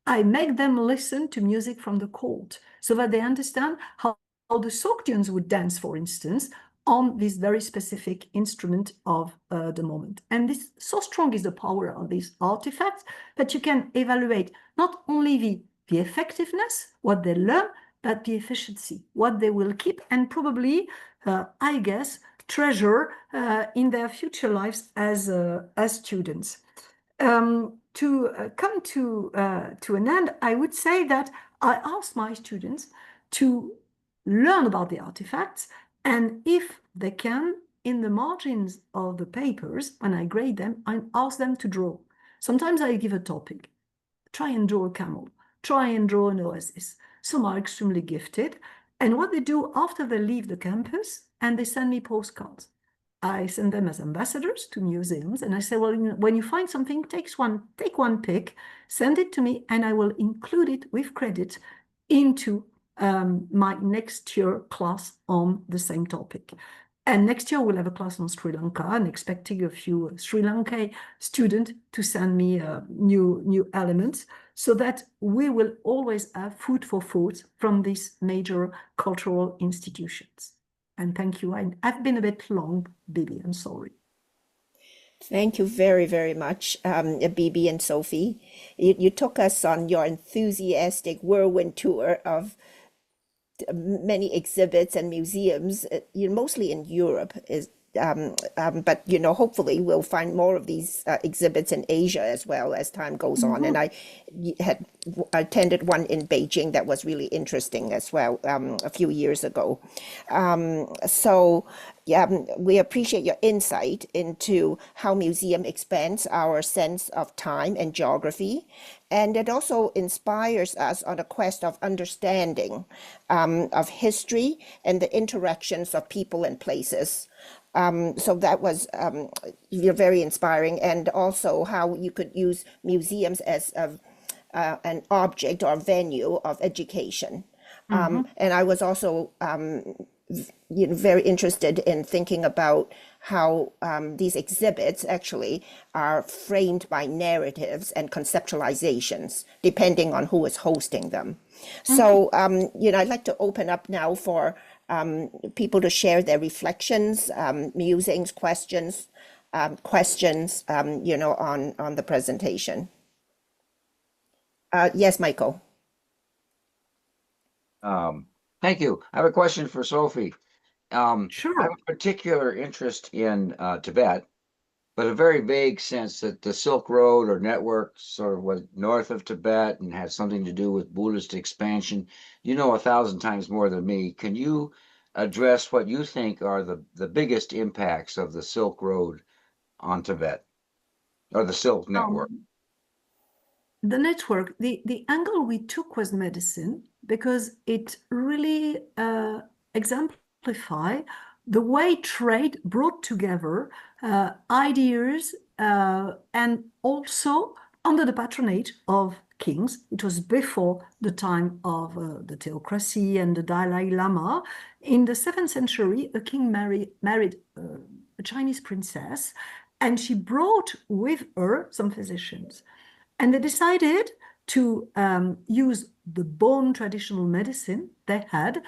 I make them listen to music from the court so that they understand how the Sogdians would dance, for instance, on this very specific instrument of the moment. And this, so strong is the power of these artifacts that you can evaluate not only the effectiveness, what they learn, but the efficiency, what they will keep, and probably, I guess, treasure in their future lives as students. To come to an end, I would say that I ask my students to learn about the artifacts, and if they can, in the margins of the papers, when I grade them, I ask them to draw. Sometimes I give a topic. Try and draw a camel. Try and draw an oasis. Some are extremely gifted. And what they do after they leave the campus, and they send me postcards. I send them as ambassadors to museums, and I say, well, when you find something, take one pic, send it to me, and I will include it with credit into my next year class on the same topic. And next year we'll have a class on Sri Lanka, and expecting a few Sri Lanka students to send me new elements, so that we will always have food for thought from these major cultural institutions. And thank you. I've been a bit long, Bibi, I'm sorry. Thank you very, very much, Bibi and Sophie. You took us on your enthusiastic whirlwind tour of many exhibits and museums, mostly in Europe, but hopefully we'll find more of these exhibits in Asia as well as time goes on. And I had attended one in Beijing that was really interesting as well a few years ago. We appreciate your insight into how museum expands our sense of time and geography. And it also inspires us on a quest of understanding of history and the interactions of people and places. So that was very inspiring, and also how you could use museums as an object or venue of education. And I was also very interested in thinking about how these exhibits actually are framed by narratives and conceptualizations, depending on who is hosting them. So, I'd like to open up now for people to share their reflections, musings, questions, on the presentation. Yes, Michael. Thank you. I have a question for Sophie. Sure. I have a particular interest in Tibet, but a very vague sense that the Silk Road or network sort of was north of Tibet and had something to do with Buddhist expansion. You know 1,000 times more than me. Can you address what you think are the biggest impacts of the Silk Road on Tibet, or the Silk Network? The network, the angle we took was medicine, because it really exemplifies the way trade brought together ideas and also under the patronage of kings. It was before the time of the theocracy and the Dalai Lama. In the 7th century, a king married a Chinese princess, and she brought with her some physicians. And they decided to use the bone traditional medicine they had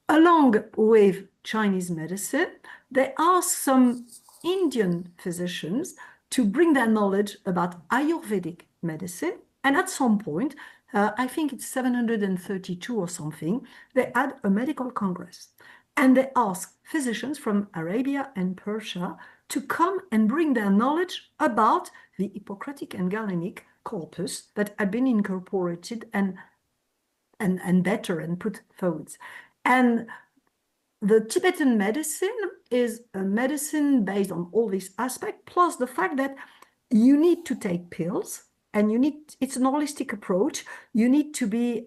along with Chinese medicine. They asked some Indian physicians to bring their knowledge about Ayurvedic medicine. And at some point, I think it's 732 or something, they had a medical congress. And they asked physicians from Arabia and Persia to come and bring their knowledge about the Hippocratic and Galenic corpus that had been incorporated and better and put forward. And the Tibetan medicine is a medicine based on all these aspects, plus the fact that you need to take pills, and it's an holistic approach. You need to be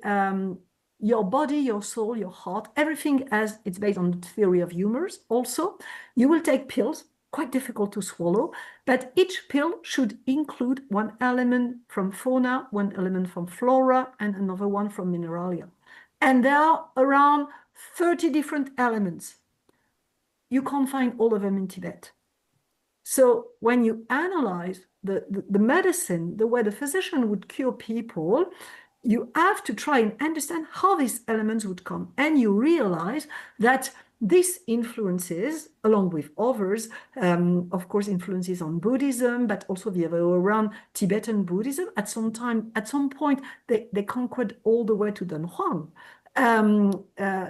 your body, your soul, your heart, everything as it's based on the theory of humors. Also, you will take pills, quite difficult to swallow, but each pill should include one element from fauna, one element from flora, and another one from mineralia. And there are around 30 different elements. You can't find all of them in Tibet. So when you analyze the medicine, the way the physician would cure people, you have to try and understand how these elements would come. And you realize that these influences, along with others, of course, influences on Buddhism, but also the other way around, Tibetan Buddhism. At some point, they conquered all the way to Dunhuang.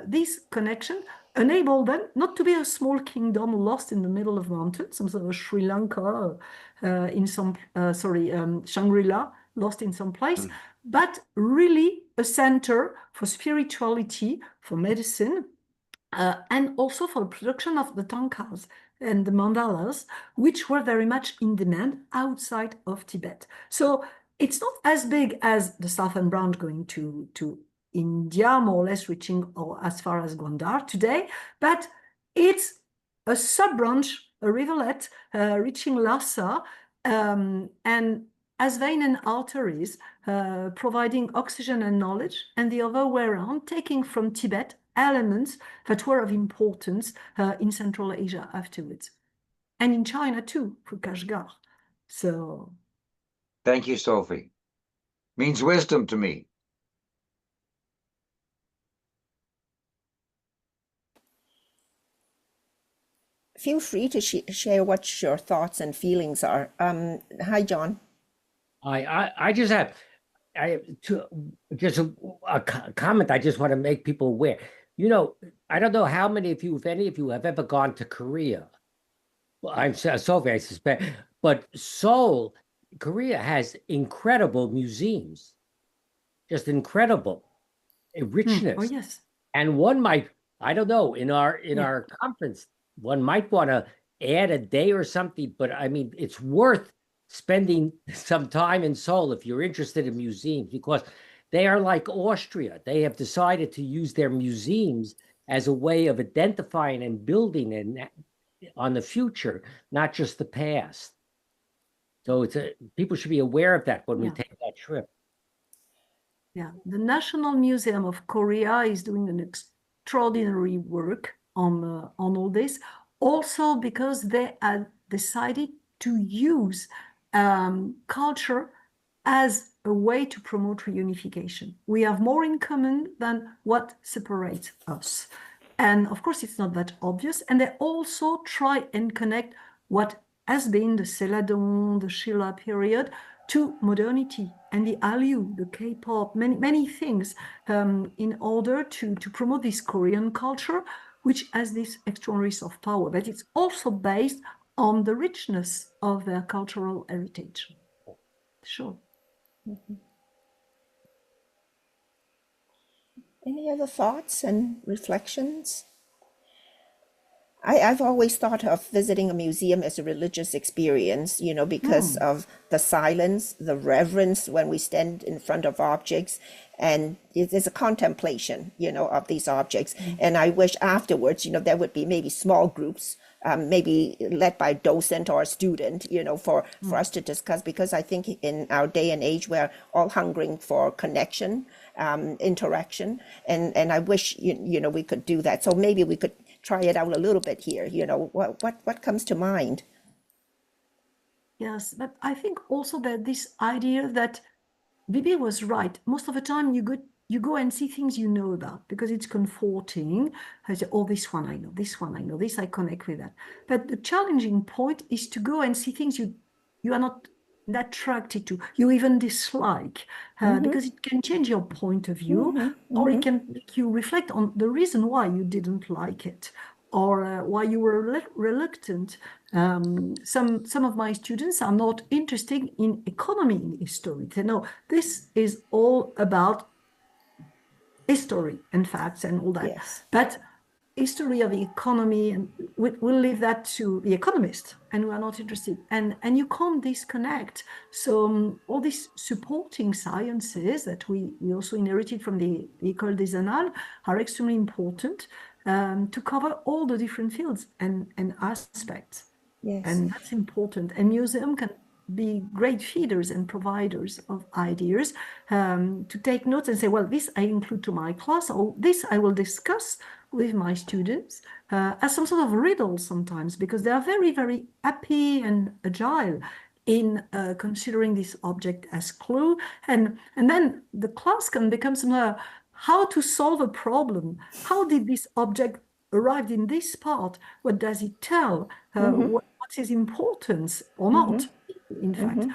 This connection enabled them not to be a small kingdom lost in the middle of mountains, some sort of Sri Lanka, Shangri-La, lost in some place, but really a center for spirituality, for medicine, and also for the production of the tankas and the mandalas, which were very much in demand outside of Tibet. So it's not as big as the southern branch going to India, more or less reaching or as far as Gondar today, but it's a sub-branch, a rivulet reaching Lhasa, and as vein and arteries, providing oxygen and knowledge, and the other way around, taking from Tibet elements that were of importance in Central Asia afterwards. And in China too, for Kashgar. So. Thank you, Sophie. Means wisdom to me. Feel free to share what your thoughts and feelings are. Hi, John. I just have a comment. I just want to make people aware. You know, I don't know how many of you, if any of you, have ever gone to Korea. Well, I'm Sophie, I suspect, but Seoul, Korea has incredible museums, just incredible richness. Oh yes. And one might, I don't know, in our conference, one might want to add a day or something, but I mean, it's worth spending some time in Seoul if you're interested in museums, because they are like Austria. They have decided to use their museums as a way of identifying and building and on the future, not just the past. So people should be aware of that when we take that trip. Yeah, the National Museum of Korea is doing an extraordinary work on all this, also because they had decided to use culture as a way to promote reunification. We have more in common than what separates us. And of course, it's not that obvious. And they also try and connect what has been the Seladon, the Shilla period, to modernity and the Hallyu, the K-pop, many things in order to promote this Korean culture, which has this extraordinary soft power. But it's also based on the richness of their cultural heritage. Sure. Mm-hmm. Any other thoughts and reflections? I've always thought of visiting a museum as a religious experience, you know, because of the silence, the reverence when we stand in front of objects, and it is a contemplation, you know, of these objects. And I wish afterwards, you know, there would be maybe small groups, maybe led by a docent or a student, you know, for us to discuss, because I think in our day and age, we're all hungering for connection, interaction, and I wish, you know, we could do that. So maybe we could try it out a little bit here. You know, what comes to mind? Yes, but I think also that this idea that Bibi was right. Most of the time you go and see things you know about because it's comforting. I say, oh, this one I know, this one I know, this I connect with that. But the challenging point is to go and see things you are not attracted to, you even dislike, because it can change your point of view, or it can make you reflect on the reason why you didn't like it, or why you were reluctant. Some of my students are not interested in economy in history. They know this is all about history and facts and all that. Yes. But history of the economy, and we'll leave that to the economist, and we are not interested. And you can't disconnect. So all these supporting sciences that we also inherited from the École des Annales are extremely important to cover all the different fields and aspects. Yes. And that's important. And museum can be great feeders and providers of ideas, to take notes and say, well, this I include to my class, or this I will discuss with my students, as some sort of riddle sometimes, because they are very, very happy and agile in considering this object as clue. And then the class can become some how to solve a problem. How did this object arrive in this part? What does it tell? What's its importance or not? In fact,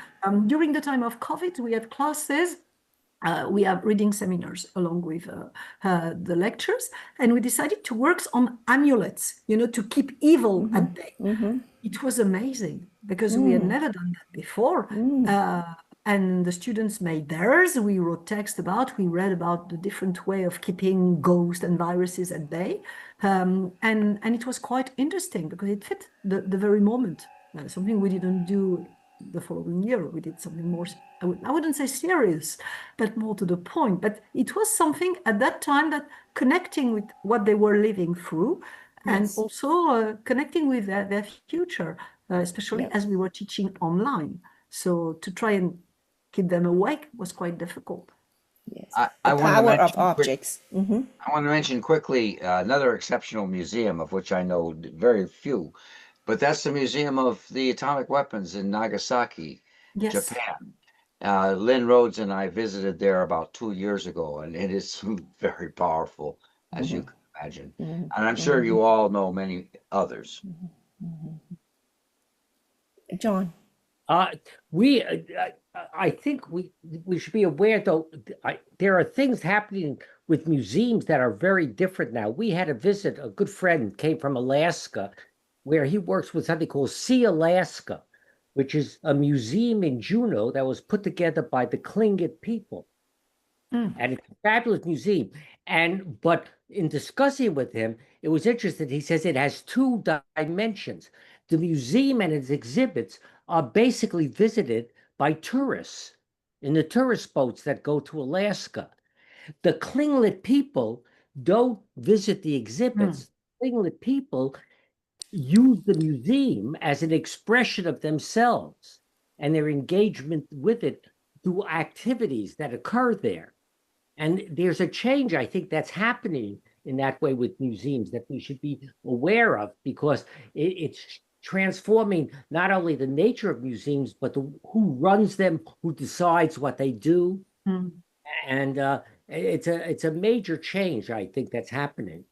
during the time of COVID, we had classes. We have reading seminars along with the lectures, and we decided to work on amulets, you know, to keep evil at bay. It was amazing because we had never done that before. And the students made theirs. We wrote text about, we read about the different way of keeping ghosts and viruses at bay. And it was quite interesting because it fit the very moment. Something we didn't do the following year. We did something more, I wouldn't say serious, but more to the point. But it was something at that time that connecting with what they were living through, and also connecting with their future, especially as we were teaching online. So to try and keep them awake was quite difficult. Yes. I The want to power of mention objects. I want to mention quickly another exceptional museum of which I know very few, but that's the Museum of the Atomic Weapons in Nagasaki, Yes. Japan. Lynn Rhodes and I visited there about 2 years ago, and it is very powerful, as you can imagine. And I'm sure you all know many others. John. I think we should be aware, though, there are things happening with museums that are very different now. We had a visit, a good friend came from Alaska, where he works with something called See Alaska, which is a museum in Juneau that was put together by the Tlingit people. And it's a fabulous museum. But in discussing with him, it was interesting. He says it has two dimensions. The museum and its exhibits are basically visited by tourists in the tourist boats that go to Alaska. The Tlingit people don't visit the exhibits. Tlingit people use the museum as an expression of themselves and their engagement with it through activities that occur there. And there's a change, I think, that's happening in that way with museums that we should be aware of, because it's transforming not only the nature of museums, but who runs them, who decides what they do. And it's a major change, I think, that's happening.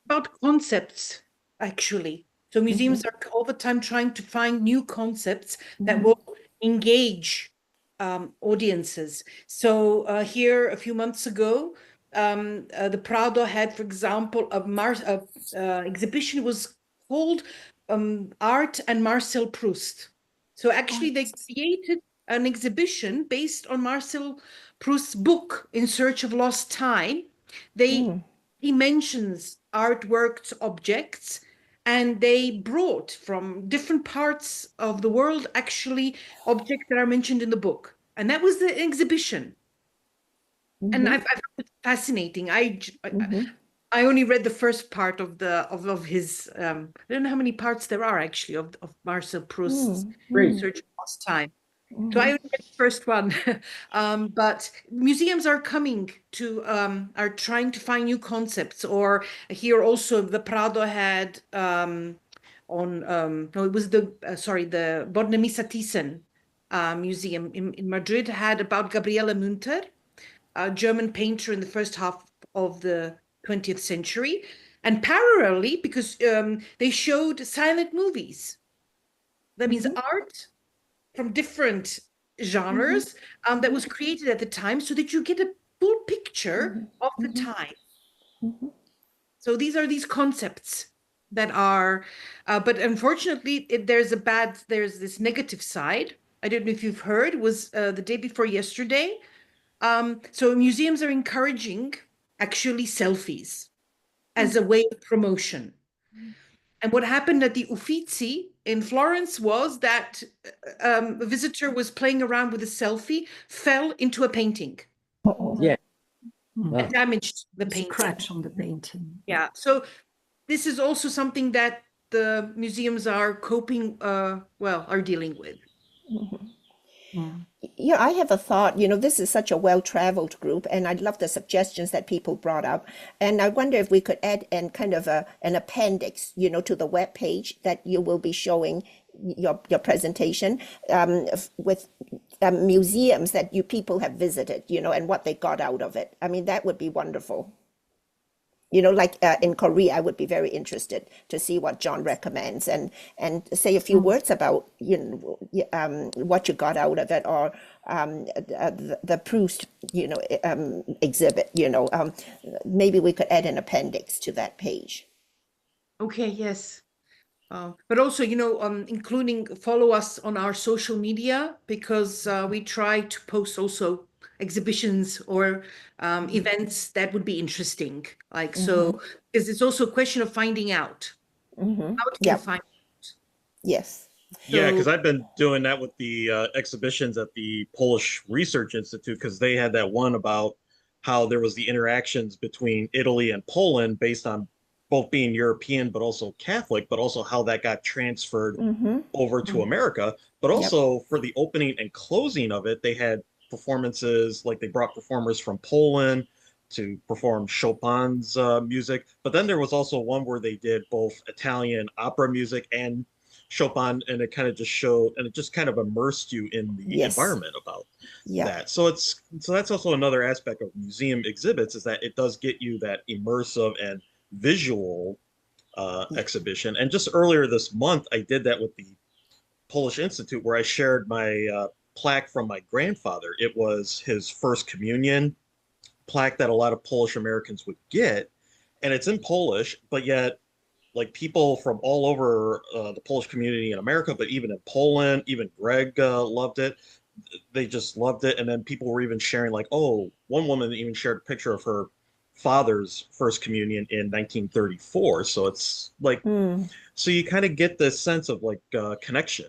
About concepts, actually. So museums are all the time trying to find new concepts that will engage audiences. So here a few months ago, the Prado had, for example, exhibition was called Art and Marcel Proust. So actually they created an exhibition based on Marcel Proust's book, In Search of Lost Time. They he mentions artworks, objects, and they brought from different parts of the world actually objects that are mentioned in the book. And that was the exhibition. And I found it fascinating. I only read the first part of his I don't know how many parts there are actually of Marcel Proust's research last time. So I only read the first one. But museums are coming to are trying to find new concepts. Or here also the Prado had on no, it was the the Bornemisza Thyssen museum in Madrid had about Gabriele Münter, a German painter in the first half of the 20th century. And parallelly, because they showed silent movies. That means art from different genres that was created at the time so that you get a full picture of the time. So these are these concepts that are, but unfortunately, there's this negative side. I don't know if you've heard, it was the day before yesterday. So museums are encouraging actually selfies as a way of promotion. And what happened at the Uffizi in Florence was that a visitor was playing around with a selfie, fell into a painting. Yeah. And damaged the A painting. scratch on the painting. Yeah. So this is also something that the museums are coping, are dealing with. Yeah, I have a thought. This is such a well-traveled group, and I love the suggestions that people brought up. And I wonder if we could add kind of an appendix, to the web page that you will be showing your presentation with museums that you people have visited, and what they got out of it. I mean, that would be wonderful. Like in Korea, I would be very interested to see what John recommends and say a few words about, what you got out of it, or the Proust, exhibit, maybe we could add an appendix to that page. Okay, yes. But also, including follow us on our social media, because we try to post also exhibitions or events that would be interesting. Like, so, because it's also a question of finding out. How do you find out? Yes. Yeah, because I've been doing that with the exhibitions at the Polish Research Institute, because they had that one about how there was the interactions between Italy and Poland based on both being European, but also Catholic, but also how that got transferred over to America. But also for the opening and closing of it, they had performances, like they brought performers from Poland to perform Chopin's music. But then there was also one where they did both Italian opera music and Chopin, and it kind of just showed, and it just kind of immersed you in the environment about that. So that's also another aspect of museum exhibits, is that it does get you that immersive and visual exhibition. And just earlier this month, I did that with the Polish Institute, where I shared my plaque from my grandfather. It was his first communion plaque that a lot of Polish Americans would get, and it's in Polish, but yet like people from all over the Polish community in America, but even in Poland, even Greg loved it. They just loved it. And then people were even sharing, like, oh, one woman even shared a picture of her father's first communion in 1934. So it's like, so you kind of get this sense of like connection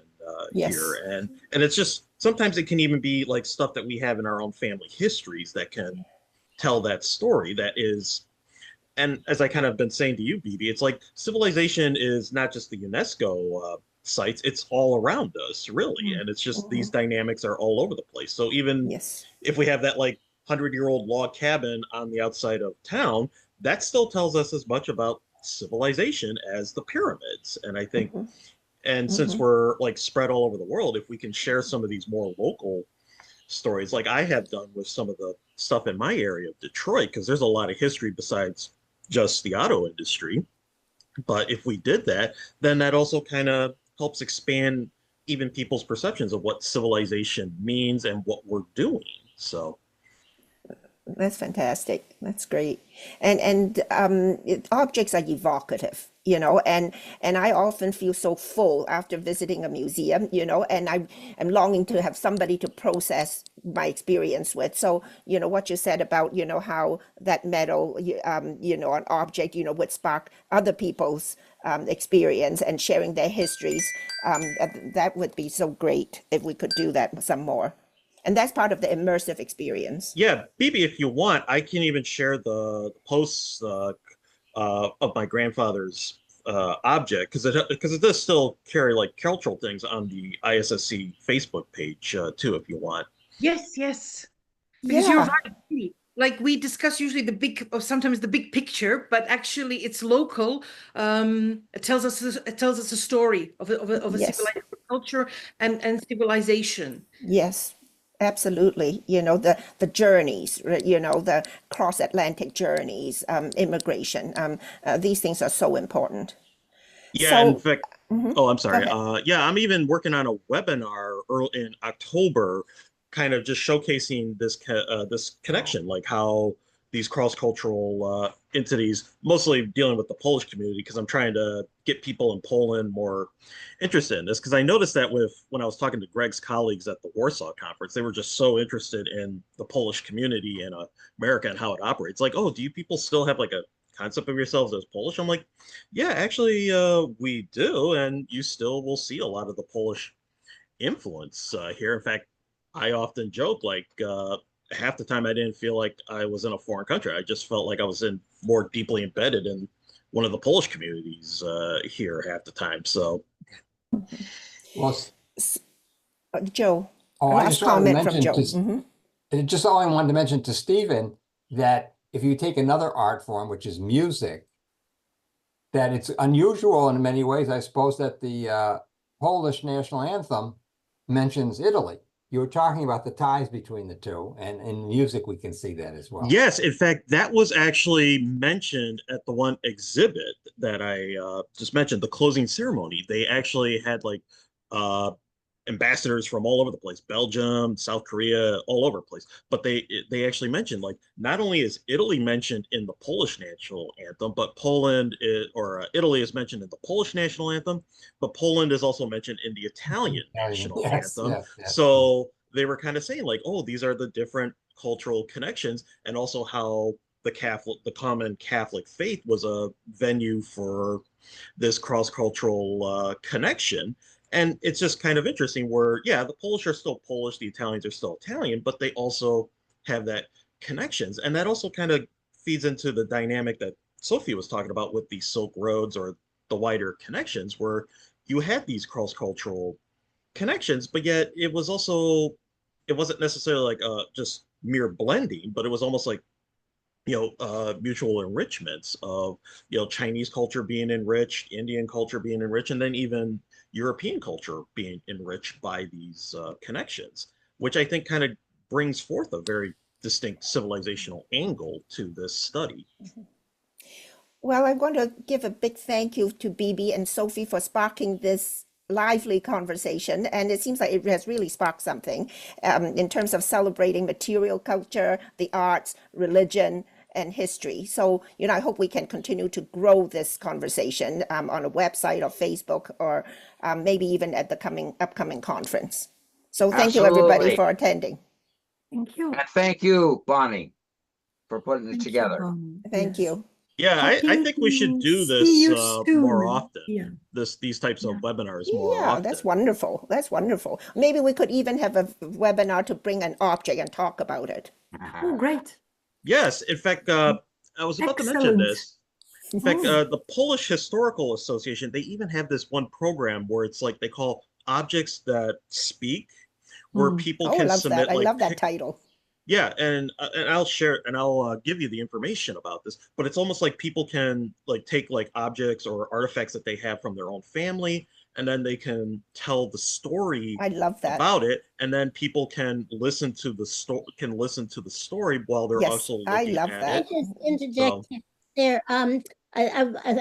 here. And it's just, sometimes it can even be like stuff that we have in our own family histories that can tell that story that is. And as I kind of been saying to you, Bibi, it's like civilization is not just the UNESCO sites, it's all around us, really. And it's just these dynamics are all over the place. So even if we have that like 100-year-old log cabin on the outside of town, that still tells us as much about civilization as the pyramids. And I think, and since we're like spread all over the world, if we can share some of these more local stories, like I have done with some of the stuff in my area of Detroit, because there's a lot of history besides just the auto industry. But if we did that, then that also kind of helps expand even people's perceptions of what civilization means and what we're doing. So That's fantastic. That's great. And objects are evocative, you know, and I often feel so full after visiting a museum, you know, and I am longing to have somebody to process my experience with. So, you know, what you said about, you know, how that metal, you know, an object, you know, would spark other people's experience and sharing their histories. That would be so great if we could do that some more. And that's part of the immersive experience. Yeah, Bibi, if you want, I can even share the posts of my grandfather's object because it does still carry like cultural things on the ISSC Facebook page too, if you want. Yes, yes. Because you're Yeah, right. Really. Like we discuss usually the big, or sometimes the big picture, but actually it's local. It tells us a story of a yes, civilized culture and civilization. yes, absolutely. You know, the journeys, right, you know, the cross-Atlantic journeys, immigration. These things are so important. Yeah, in So, fact, mhm, oh, I'm go sorry. ahead. Yeah, I'm even working on a webinar early in October, kind of just showcasing this connection, like how these cross-cultural entities, mostly dealing with the Polish community, because I'm trying to get people in Poland more interested in this. Because I noticed that when I was talking to Greg's colleagues at the Warsaw conference, they were just so interested in the Polish community in America and how it operates. Like, oh, do you people still have like a concept of yourselves as Polish? I'm like, yeah, actually, we do, and you still will see a lot of the Polish influence here. In fact, I often joke like half the time I didn't feel like I was in a foreign country. I just felt like I was in more deeply embedded in one of the Polish communities here half the time. So Well, Joe, a I last just wanted to comment from mention Joe. just all I wanted to mention to Stephen that if you take another art form, which is music, that it's unusual in many ways, I suppose, that the Polish national anthem mentions Italy. You were talking about the ties between the two, and in music we can see that as well. yes, in fact, that was actually mentioned at the one exhibit that I just mentioned, the closing ceremony. They actually had like uh, ambassadors from all over the place, Belgium, South Korea, all over the place. But they actually mentioned like not only is Italy mentioned in the Polish national anthem, but Italy is mentioned in the Polish national anthem, but Poland is also mentioned in the Italian national Yes, anthem. yes. So they were kind of saying like, oh, these are the different cultural connections, and also how the common Catholic faith was a venue for this cross-cultural connection. And it's just kind of interesting where, yeah, the Polish are still Polish, the Italians are still Italian, but they also have that connections. And that also kind of feeds into the dynamic that Sophie was talking about with the Silk Roads or the wider connections, where you had these cross-cultural connections, but yet it wasn't necessarily like just mere blending, but it was almost like mutual enrichments of Chinese culture being enriched, Indian culture being enriched, and then even European culture being enriched by these connections, which I think kind of brings forth a very distinct civilizational angle to this study. Well, I want to give a big thank you to Bibi and Sophie for sparking this lively conversation. And it seems like it has really sparked something in terms of celebrating material culture, the arts, religion, and history. So, you know, I hope we can continue to grow this conversation on a website or Facebook or maybe even at the upcoming conference. So thank you, everybody, Absolutely. for attending. Thank you. And thank you, Bonnie, for putting it Thank you, together. Bonnie. Thank Yes. you. Yeah, I Hoping think we should to do see this you more soon. often. Yeah. These types of Yeah. webinars more Yeah, often. that's wonderful. That's wonderful. Maybe we could even have a webinar to bring an object and talk about it. Oh, great. Yes, in fact, I was about to mention Excellent. this. In fact, the Polish Historical Association, they even have this one program where it's like they call objects that speak, where people Oh, I can love submit that. I like love that title. yeah, and I'll share and I'll give you the information about this. But it's almost like people can like take like objects or artifacts that they have from their own family, and then they can tell the story I love that. about it, and then people can listen to the story while they're Yes, also I looking love at that. it. I just interject there. I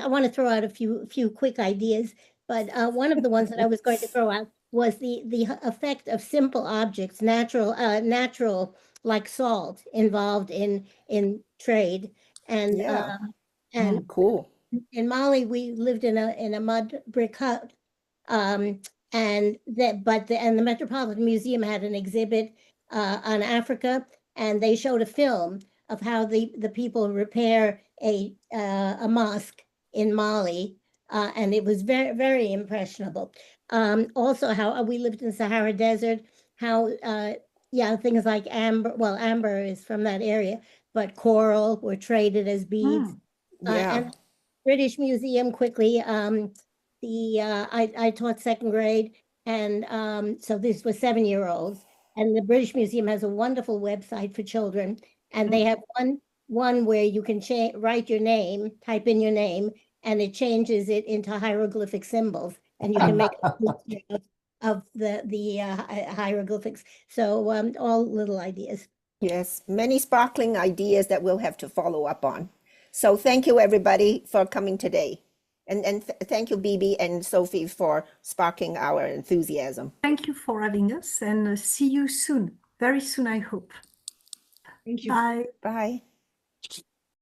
want to throw out a few quick ideas, but one of the ones that I was going to throw out was the effect of simple objects, natural like salt involved in trade. And Yeah. and Cool. in Mali, we lived in a mud brick hut. And the Metropolitan Museum had an exhibit on Africa, and they showed a film of how the people repair a mosque in Mali, and it was very, very impressionable. Also, how we lived in Sahara Desert, how yeah, things like amber. Well, amber is from that area, but coral were traded as beads. Yeah. And British Museum quickly. I taught second grade, and so this was 7-year-olds. And the British Museum has a wonderful website for children, and they have one where you can write your name, type in your name, and it changes it into hieroglyphic symbols, and you can make a picture of the hieroglyphics. So all little ideas. Yes, many sparkling ideas that we'll have to follow up on. So thank you, everybody, for coming today. And thank you, Bibi and Sophie, for sparking our enthusiasm. Thank you for having us, and see you soon, very soon, I hope. Thank you. Bye. Bye.